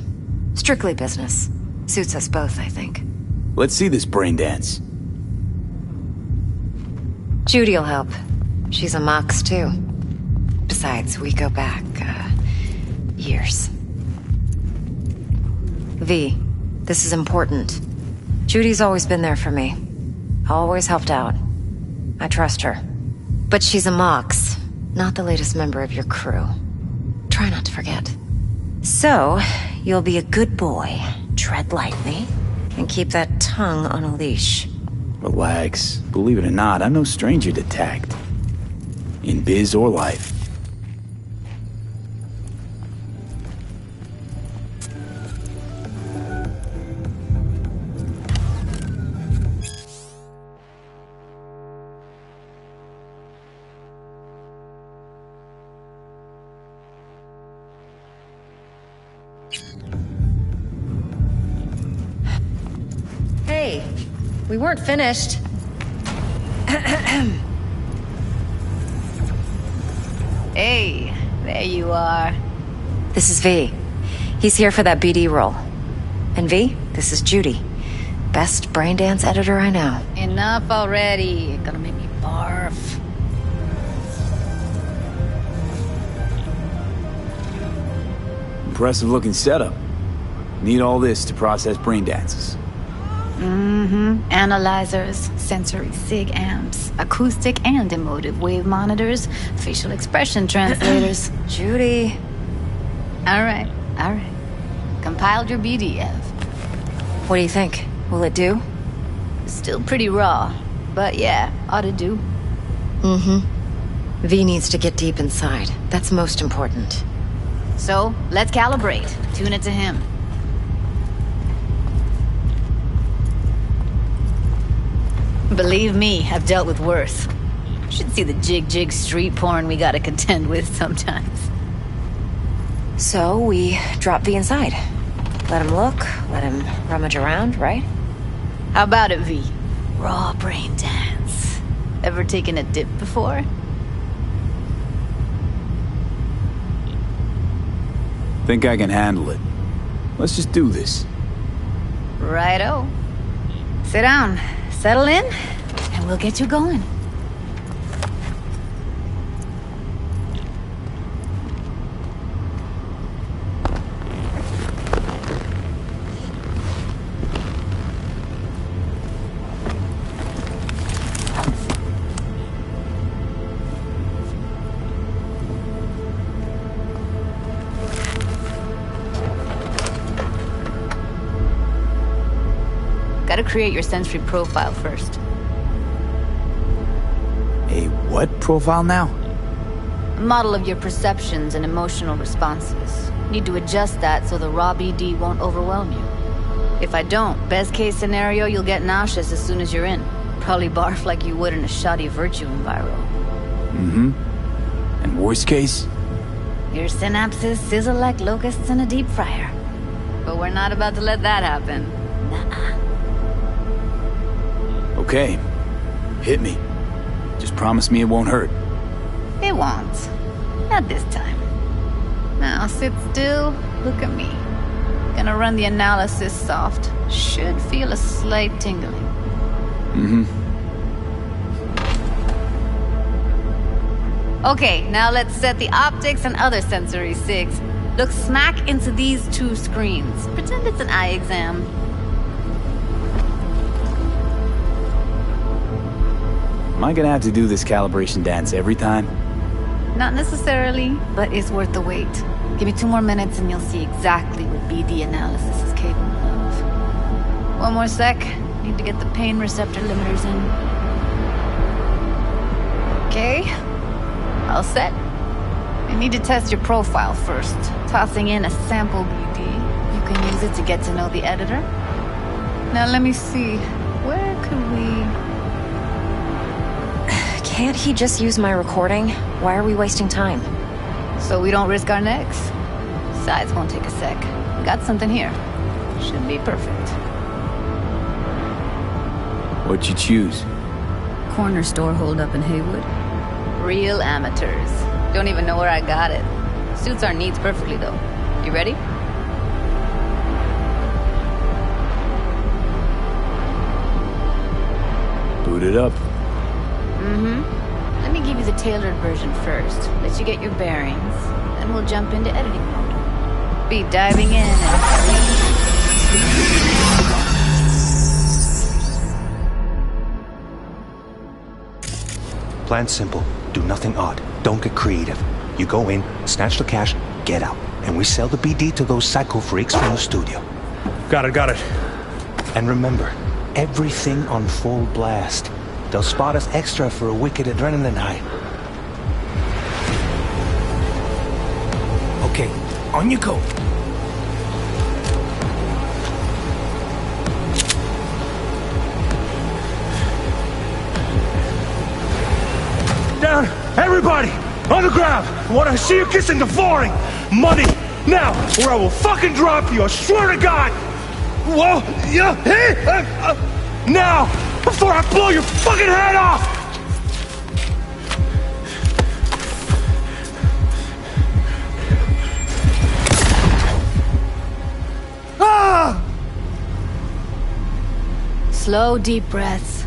Strictly business. Suits us both, I think. Let's see this brain dance. Judy'll help. She's a Mox, too. Besides, we go back, years. V, this is important. Judy's always been there for me. Always helped out. I trust her. But she's a Mox, not the latest member of your crew. Try not to forget. So, you'll be a good boy, tread lightly, and keep that tongue on a leash. Relax. Believe it or not, I'm no stranger to tact. In biz or life. Hey, we weren't finished. Hey, there you are. This is V. He's here for that BD role. And V, this is Judy. Best brain dance editor I know. Enough already. You're gonna make me barf. Impressive looking setup. Need all this to process brain dances. Mm-hmm. Analyzers, sensory sig amps, acoustic and emotive wave monitors, facial expression translators. Judy. All right. Compiled your BDF. What do you think? Will it do? Still pretty raw, but yeah, ought to do. Mm-hmm. V needs to get deep inside. That's most important. So, let's calibrate. Tune it to him. Believe me, I've dealt with worse. Should see the jig street porn we gotta contend with sometimes. So, we drop V inside. Let him look, let him rummage around, right? How about it, V? Raw brain dance. Ever taken a dip before? Think I can handle it. Let's just do this. Righto. Sit down, settle in, and we'll get you going. Gotta create your sensory profile first. A what profile now? A model of your perceptions and emotional responses. Need to adjust that so the raw BD won't overwhelm you. If I don't, best case scenario, you'll get nauseous as soon as you're in. Probably barf like you would in a shoddy virtue enviro. Mm-hmm. And worst case? Your synapses sizzle like locusts in a deep fryer. But we're not about to let that happen. Nuh-uh. Okay. Hit me. Just promise me it won't hurt. It won't. Not this time. Now sit still, look at me. Gonna run the analysis soft. Should feel a slight tingling. Mm-hmm. Okay, now let's set the optics and other sensory sigs. Look smack into these two screens. Pretend it's an eye exam. Am I gonna have to do this calibration dance every time? Not necessarily, but it's worth the wait. Give me 2 more minutes and you'll see exactly what BD analysis is capable of. 1 more sec. Need to get the pain receptor limiters in. Okay. All set. I need to test your profile first. Tossing in a sample BD. You can use it to get to know the editor. Now let me see. Where could we... Can't he just use my recording? Why are we wasting time? So we don't risk our necks. Besides, won't take a sec. Got something here. Should be perfect. What'd you choose? Corner store holdup in Haywood. Real amateurs. Don't even know where I got it. Suits our needs perfectly, though. You ready? Boot it up. Mm-hmm. Let me give you the tailored version first. Let you get your bearings. Then we'll jump into editing mode. Be diving in Plan simple. Do nothing odd. Don't get creative. You go in, snatch the cash, get out. And we sell the BD to those psycho freaks from the studio. Got it. And remember, everything on full blast. They'll spot us extra for a wicked adrenaline high. Okay, on you go. Down! Everybody! On the ground! I want to see you kissing the flooring! Money! Now! Or I will fucking drop you! I swear to God! Whoa! Yeah! Hey! Now! Before I blow your fucking head off! Ah! Slow, deep breaths.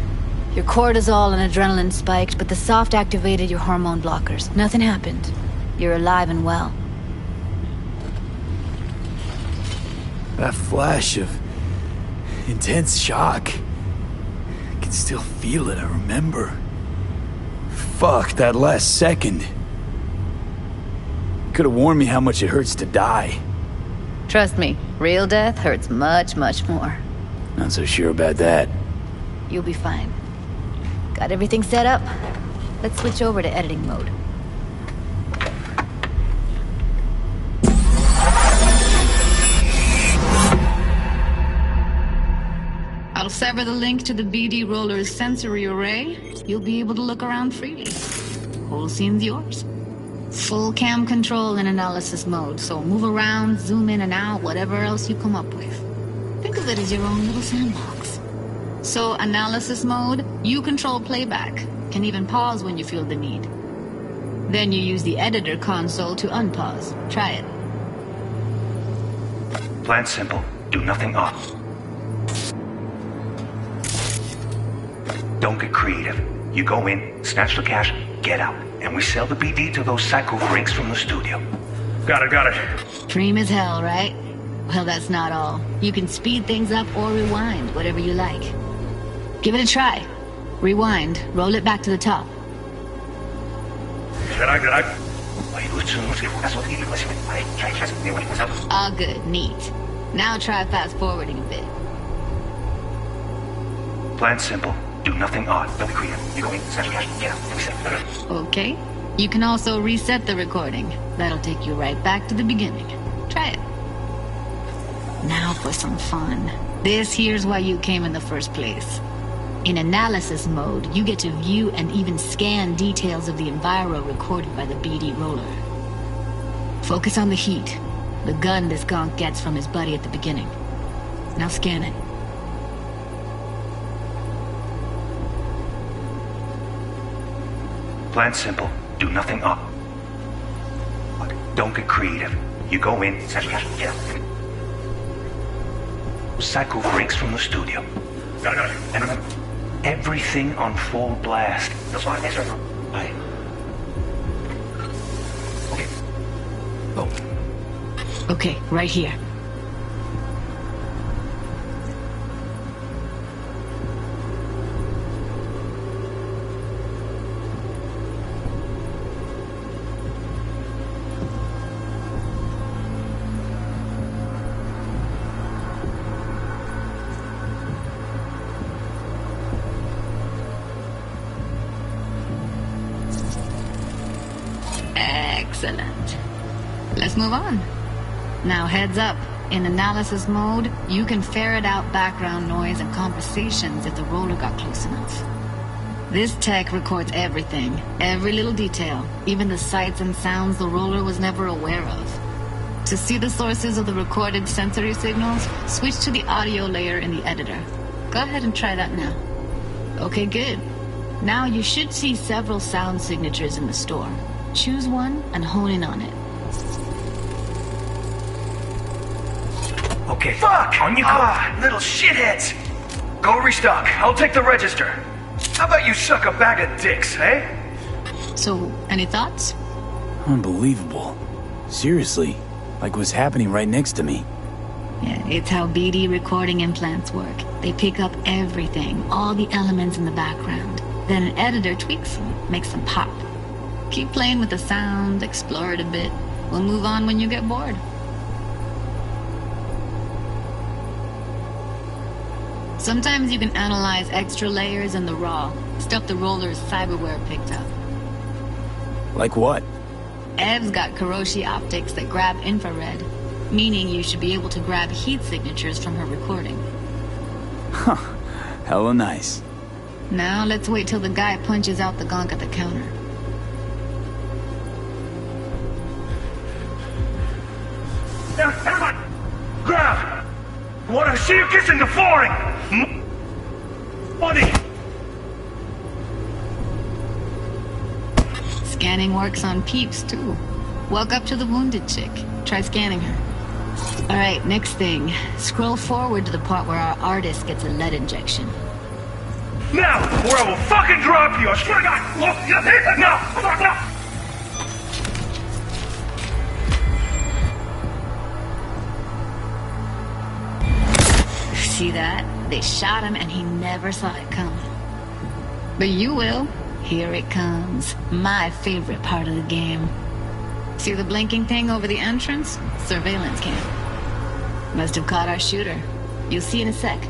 Your cortisol and adrenaline spiked, but the soft activated your hormone blockers. Nothing happened. You're alive and well. That flash of intense shock. I can still feel it, I remember. Fuck, that last second. Could have warned me how much it hurts to die. Trust me, real death hurts much, much more. Not so sure about that. You'll be fine. Got everything set up? Let's switch over to editing mode. I'll sever the link to the BD Roller's sensory array. You'll be able to look around freely. Whole scene's yours. Full cam control in analysis mode, so move around, zoom in and out, whatever else you come up with. Think of it as your own little sandbox. So, analysis mode, you control playback. Can even pause when you feel the need. Then you use the editor console to unpause. Try it. Plan simple. Do nothing odd. Don't get creative. You go in, snatch the cash, get out. And we sell the BD to those psycho freaks from the studio. Got it. Dream as hell, right? Well, that's not all. You can speed things up or rewind, whatever you like. Give it a try. Rewind, roll it back to the top. All good, neat. Now try fast forwarding a bit. Plan simple. Do nothing odd. Don't be creative. You go in, snatch your cash, get out, and we set. Okay. You can also reset the recording. That'll take you right back to the beginning. Try it. Now for some fun. This here's why you came in the first place. In analysis mode, you get to view and even scan details of the enviro recorded by the BD roller. Focus on the heat, the gun this gonk gets from his buddy at the beginning. Now scan it. Plan simple. Do nothing odd. Don't get creative. You go in, snatch your cash, get out. Psycho freaks from the studio. No. And remember, everything on full blast. That's why I answer. Bye. Okay. Go. Okay, right here. Excellent. Let's move on. Now heads up. In analysis mode, you can ferret out background noise and conversations if the roller got close enough. This tech records everything, every little detail, even the sights and sounds the roller was never aware of. To see the sources of the recorded sensory signals, switch to the audio layer in the editor. Go ahead and try that now. Okay, good. Now you should see several sound signatures in the store. Choose one and hone in on it. Okay. Fuck! On you go. Little shitheads! Go restock. I'll take the register. How about you suck a bag of dicks, eh? So, any thoughts? Unbelievable. Seriously, like what's happening right next to me. Yeah, it's how BD recording implants work. They pick up everything, all the elements in the background. Then an editor tweaks them, makes them pop. Keep playing with the sound, explore it a bit. We'll move on when you get bored. Sometimes you can analyze extra layers in the raw, stuff the roller's cyberware picked up. Like what? Ev's got Kiroshi optics that grab infrared, meaning you should be able to grab heat signatures from her recording. Huh. Hella nice. Now let's wait till the guy punches out the gonk at the counter. Now, everyone, grab! I want to see you kissing the flooring! Money! Scanning works on peeps, too. Walk up to the wounded chick. Try scanning her. Alright, next thing. Scroll forward to the part where our artist gets a lead injection. Now, or I will fucking drop you! I swear to God! Look, no! See that? They shot him and he never saw it coming. But you will. Here it comes. My favorite part of the game. See the blinking thing over the entrance? Surveillance cam. Must have caught our shooter. You'll see in a sec.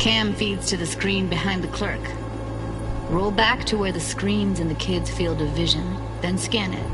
Cam feeds to the screen behind the clerk. Roll back to where the screen's in the kid's field of vision, then scan it.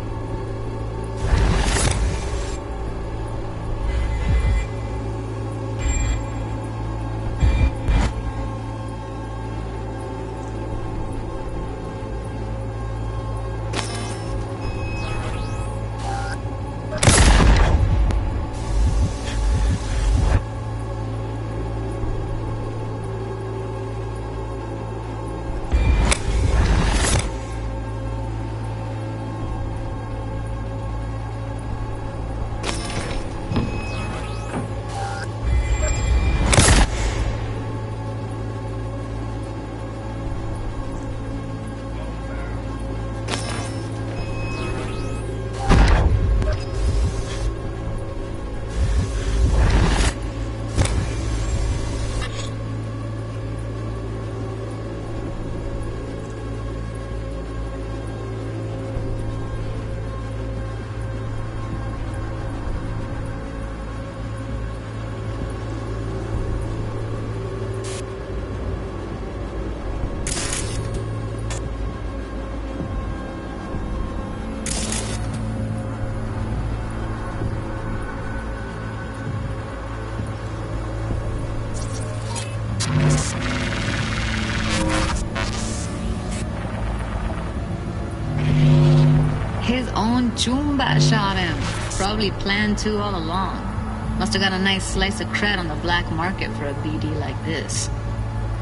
Chumba shot him. Probably planned to all along. Must have got a nice slice of cred on the black market for a BD like this.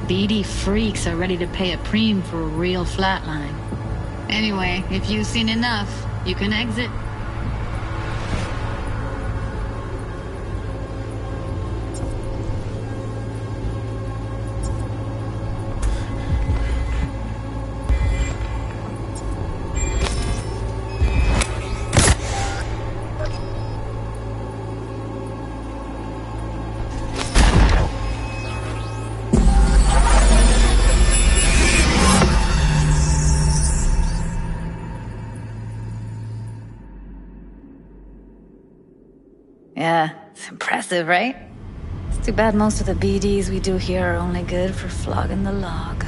BD freaks are ready to pay a preem for a real flatline. Anyway, if you've seen enough, you can exit. Yeah, it's impressive, right? It's too bad most of the BDs we do here are only good for flogging the log.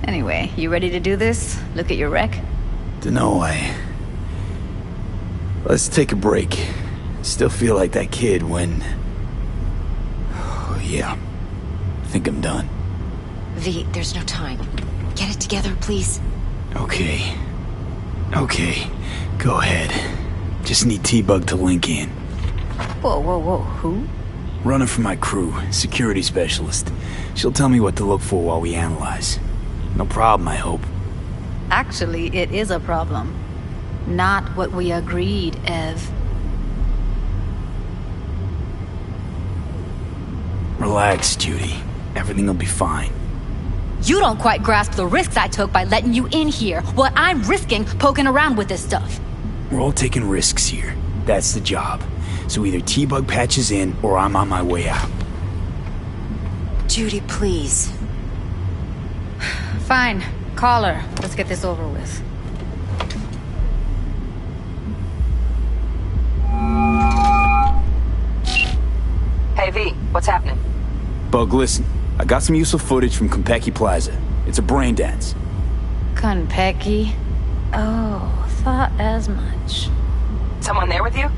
Anyway, you ready to do this? Look at your wreck? Dunno, Let's take a break. Still feel like that kid when... Oh, yeah. I think I'm done. V, there's no time. Get it together, please. Okay. Go ahead. Just need T-Bug to link in. Whoa, who? Runner for my crew, security specialist. She'll tell me what to look for while we analyze. No problem, I hope. Actually, it is a problem. Not what we agreed, Ev. Relax, Judy. Everything will be fine. You don't quite grasp the risks I took by letting you in here, what I'm risking poking around with this stuff. We're all taking risks here. That's the job. So either T-Bug patches in, or I'm on my way out. Judy, please. Fine. Call her. Let's get this over with. Hey, V, what's happening? Bug, listen. I got some useful footage from Konpeki Plaza. It's a brain dance. Konpeki? Oh, thought as much. Someone there with you?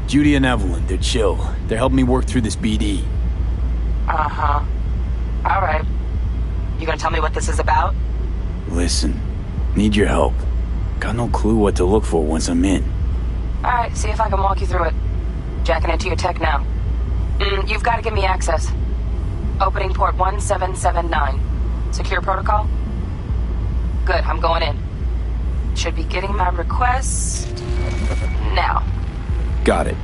Judy and Evelyn, they're chill. They're helping me work through this BD. Uh-huh. Alright. You gonna tell me what this is about? Listen, need your help. Got no clue what to look for once I'm in. Alright, see if I can walk you through it. Jacking into your tech now. You've got to give me access. Opening port 1779. Secure protocol? Good, I'm going in. Should be getting my request... now. Got it.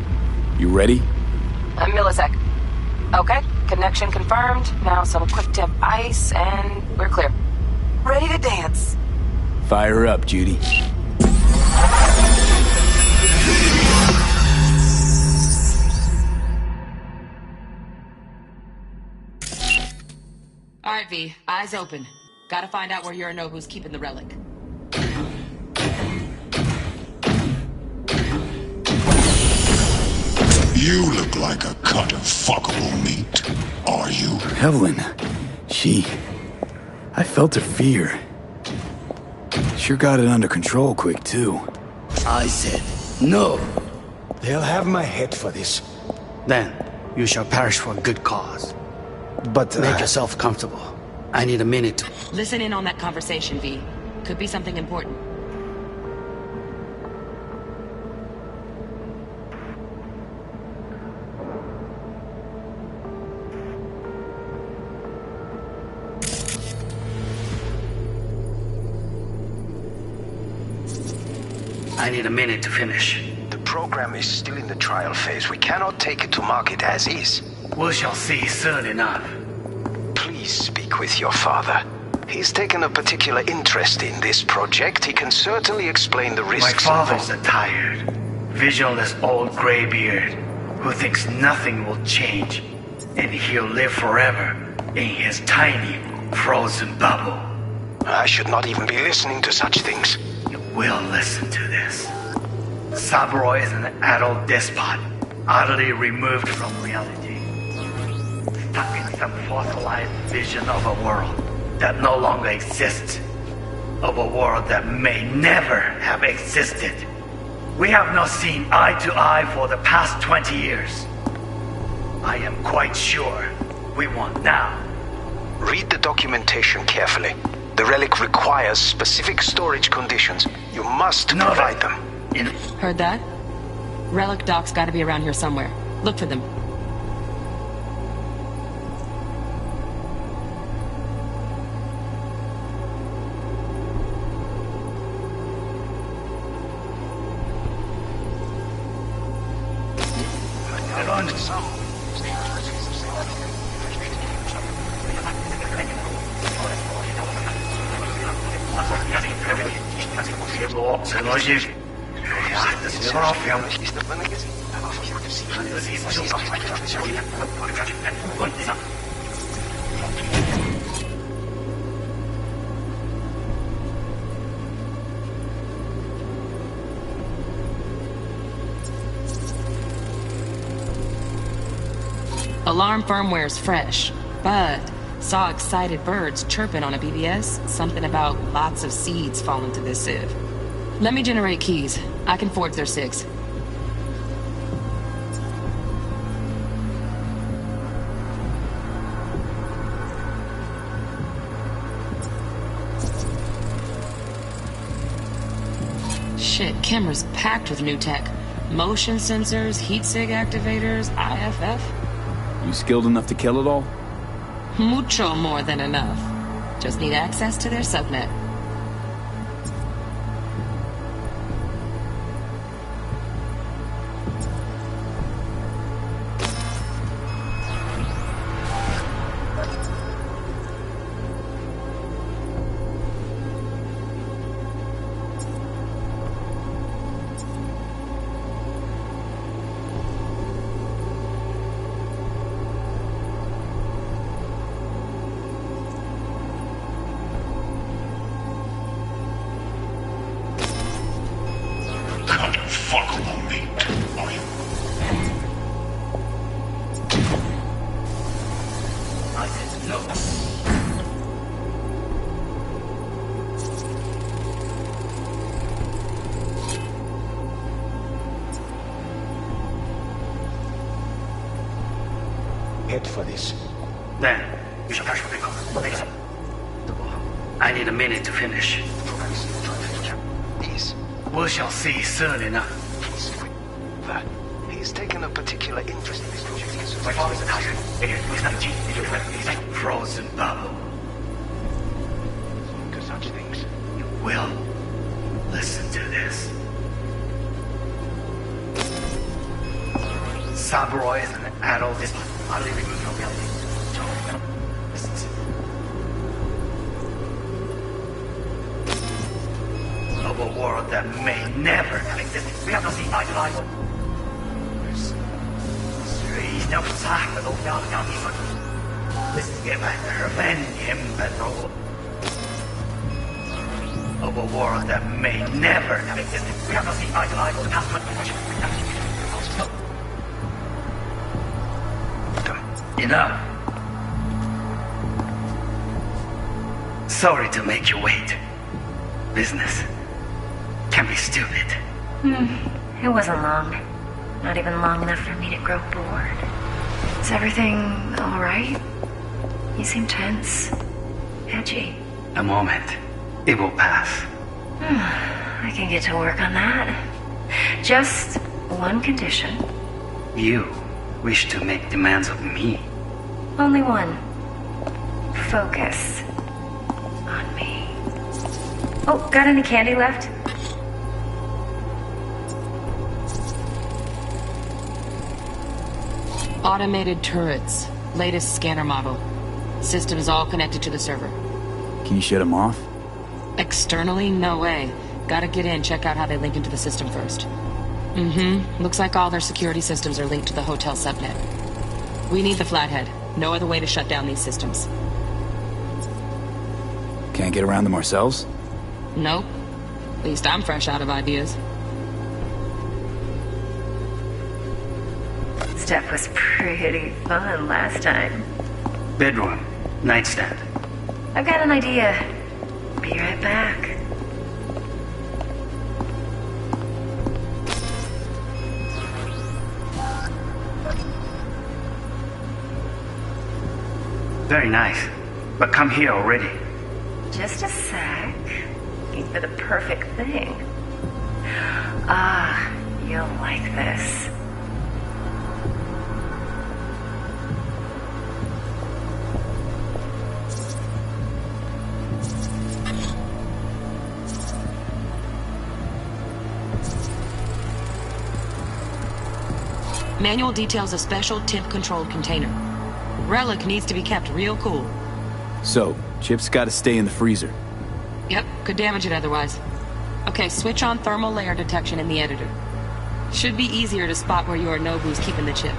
You ready? A millisec. Okay, connection confirmed. Now some quick temp ice, and we're clear. Ready to dance. Fire up, Judy. Alright, V. Eyes open. Gotta find out where Yorinobu's keeping the relic. You look like a cut of fuckable meat. Are you? Evelyn. I felt her fear. Sure got it under control quick, too. I said, no. They'll have my head for this. Then, you shall perish for a good cause. But make yourself comfortable. I need a minute. Listen in on that conversation, V. Could be something important. I need a minute to finish. The program is still in the trial phase. We cannot take it to market as is. We shall see soon enough. Please speak with your father. He's taken a particular interest in this project. He can certainly explain the risks. My father's a tired, visionless old graybeard who thinks nothing will change, and he'll live forever in his tiny, frozen bubble. I should not even be listening to such things. You will listen to this. Saburo is an adult despot, utterly removed from reality. Stuck in some fossilized vision of a world that no longer exists. Of a world that may never have existed. We have not seen eye to eye for the past 20 years. I am quite sure we won't now. Read the documentation carefully. The relic requires specific storage conditions. You must provide them. Heard that? Relic doc's gotta be around here somewhere. Look for them. Alarm firmware's fresh, but saw excited birds chirping on a BBS. Something about lots of seeds falling to this sieve. Let me generate keys. I can forge their SIGs. Shit, camera's packed with new tech. Motion sensors, heat sig activators, IFF. You skilled enough to kill it all? Mucho more than enough. Just need access to their subnet. Head for this. Then, you shall touch the car. I need a minute to finish. We shall see soon enough. He's taken a particular interest in this project. Frozen bubble. To such things. You will listen to this. Cyberpunk is an adult. Utterly removed from reality. Listen to of a world that may never have existed. We have not seen eye to eye. Please don't talk with old young people. This is get back to revenge him, but of a world that may never have existed. We have not seen eye to eye. The past enough. Sorry to make you wait. Business can be stupid. It wasn't long. Not even long enough for me to grow bored. Is everything all right? You seem tense. Edgy. A moment. It will pass. I can get to work on that. Just one condition. You wish to make demands of me. Only one. Focus on me. Oh, got any candy left? Automated turrets. Latest scanner model. Systems all connected to the server. Can you shut them off? Externally, no way. Gotta get in, check out how they link into the system first. Looks like all their security systems are linked to the hotel subnet. We need the flathead. No other way to shut down these systems. Can't get around them ourselves? Nope. At least I'm fresh out of ideas. Stuff was pretty fun last time. Bedroom. Nightstand. I've got an idea. Be right back. Very nice. But come here already. Just a sec. Looking for the perfect thing. Ah, you'll like this. Manual details a special temp-controlled container. Relic needs to be kept real cool. So, Chip's gotta stay in the freezer. Yep, could damage it otherwise. Okay, switch on thermal layer detection in the editor. Should be easier to spot where Yorinobu's keeping the chip.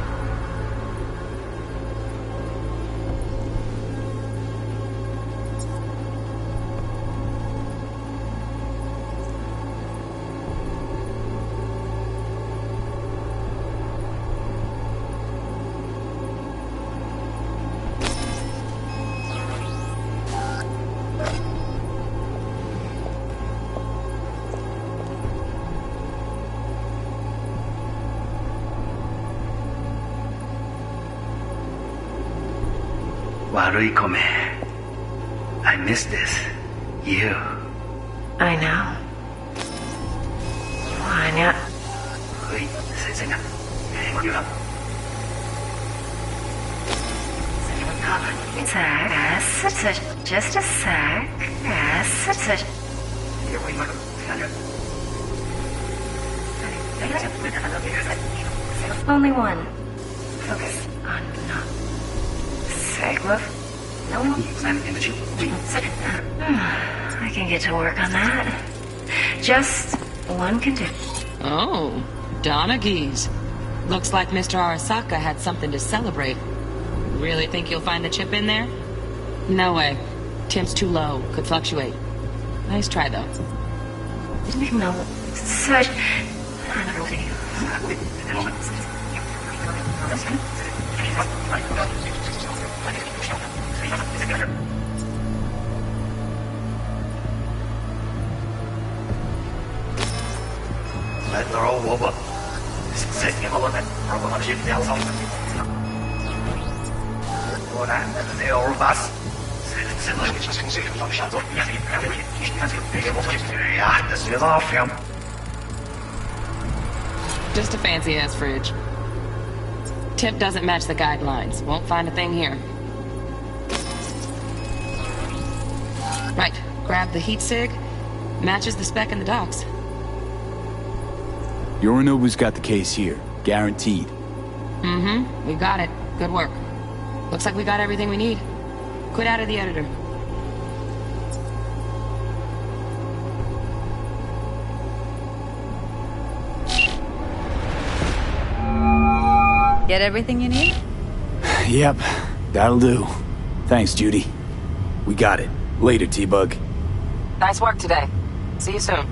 Warui-kome. I miss this. You. I know. Wanya. Hui, sensei nga. You up. Just a sec. Only one. Focus on not. Segwith? No one? I can get to work on that. Just one condition. Oh, Donaghys. Looks like Mr. Arasaka had something to celebrate. Really think you'll find the chip in there? No way. Temp's too low. Could fluctuate. Nice try, though. No. Such... Let the roll over. Set him over that. Roll on ship the house. What happened? The old bus. Ja, das wird aufhören. Just a fancy-ass fridge. Tip doesn't match the guidelines. Won't find a thing here. Right. Grab the heat sig. Matches the spec in the docks. Yorinobu's got the case here. Guaranteed. Mm-hmm. We got it. Good work. Looks like we got everything we need. Quit out of the editor. Get everything you need? Yep, that'll do. Thanks, Judy. We got it. Later, T-Bug. Nice work today. See you soon.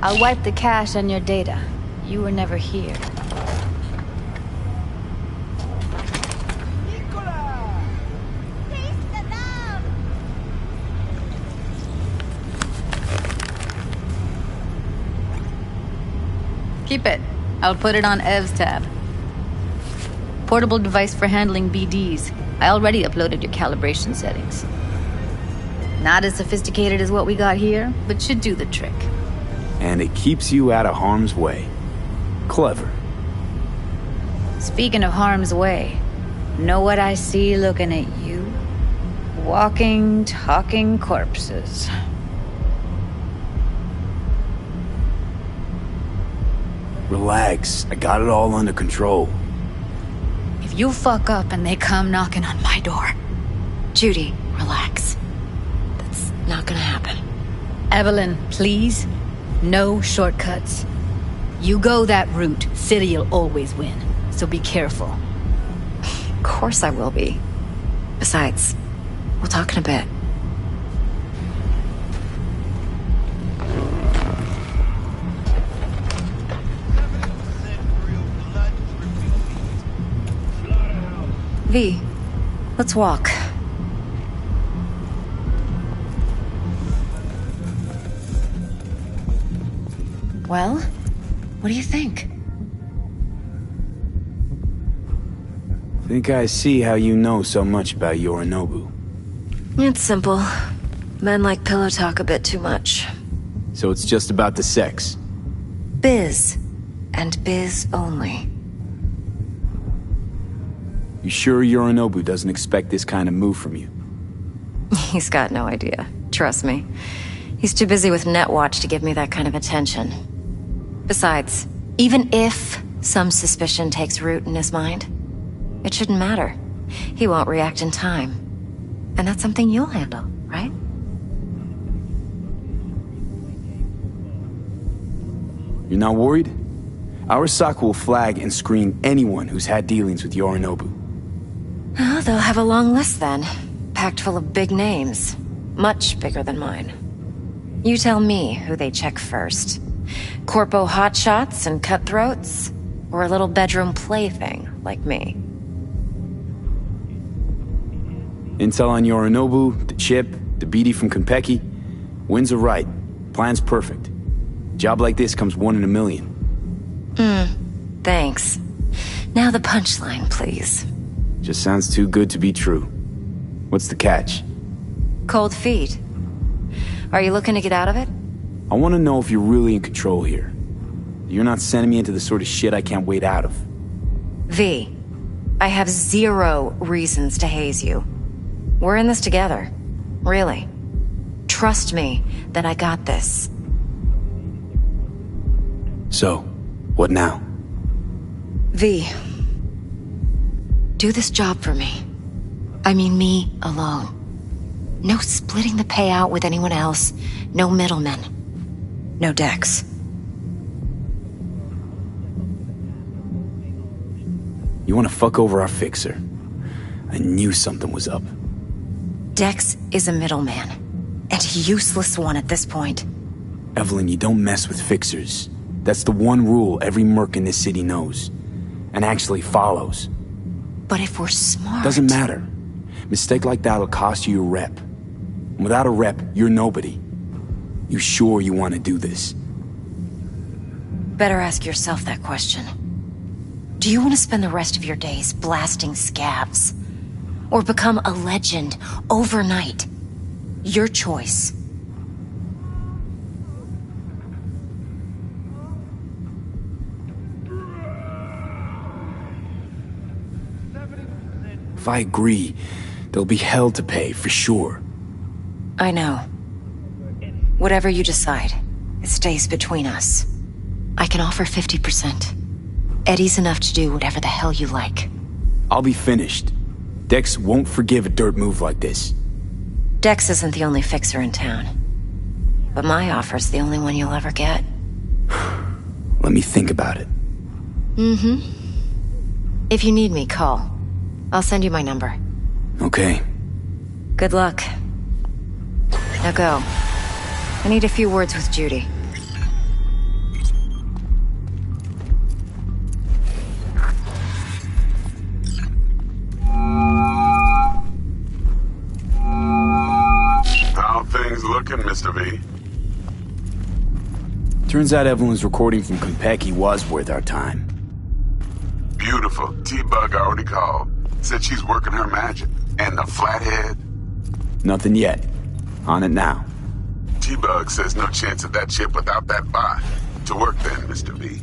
I'll wipe the cache on your data. You were never here. Keep it. I'll put it on Ev's tab. Portable device for handling BDs. I already uploaded your calibration settings. Not as sophisticated as what we got here, but should do the trick. And it keeps you out of harm's way. Clever. Speaking of harm's way, know what I see looking at you? Walking, talking corpses. Relax. I got it all under control. If you fuck up and they come knocking on my door... Judy, relax. That's not gonna happen. Evelyn, please. No shortcuts. You go that route, City'll always win. So be careful. Of course I will be. Besides, we'll talk in a bit. V, let's walk. Well, what do you think? Think I see how you know so much about Yorinobu. It's simple. Men like pillow talk a bit too much. So it's just about the sex. Biz. And biz only. You sure Yorinobu doesn't expect this kind of move from you? He's got no idea. Trust me. He's too busy with Netwatch to give me that kind of attention. Besides, even if some suspicion takes root in his mind, it shouldn't matter. He won't react in time. And that's something you'll handle, right? You're not worried? Arasaka will flag and screen anyone who's had dealings with Yorinobu. Oh, they'll have a long list then. Packed full of big names. Much bigger than mine. You tell me who they check first. Corpo hotshots and cutthroats? Or a little bedroom plaything like me? Intel on Yorinobu, the chip, the BD from Konpeki. Winds are right. Plan's perfect. Job like this comes 1 in a million. Thanks. Now the punchline, please. Just sounds too good to be true. What's the catch? Cold feet. Are you looking to get out of it? I want to know if you're really in control here. You're not sending me into the sort of shit I can't wait out of. V, I have 0 reasons to haze you. We're in this together. Really. Trust me that I got this. So, what now? V, do this job for me. I mean me alone. No splitting the payout with anyone else. No middlemen. No Dex. You want to fuck over our fixer? I knew something was up. Dex is a middleman. And a useless one at this point. Evelyn, you don't mess with fixers. That's the one rule every merc in this city knows. And actually follows. But if we're smart... Doesn't matter. Mistake like that'll cost you your rep. And without a rep, you're nobody. You sure you want to do this? Better ask yourself that question. Do you want to spend the rest of your days blasting scabs? Or become a legend overnight? Your choice. If I agree, there'll be hell to pay, for sure. I know. Whatever you decide, it stays between us. I can offer 50%. Eddie's enough to do whatever the hell you like. I'll be finished. Dex won't forgive a dirt move like this. Dex isn't the only fixer in town. But my offer's the only one you'll ever get. Let me think about it. If you need me, call. I'll send you my number. Okay. Good luck. Now go. I need a few words with Judy. How things looking, Mr. V? Turns out Evelyn's recording from Konpeki was worth our time. Beautiful. T-Bug already called. Said she's working her magic. And the flathead? Nothing yet. On it now. T-Bug says no chance of that chip without that bot. To work then, Mr. V.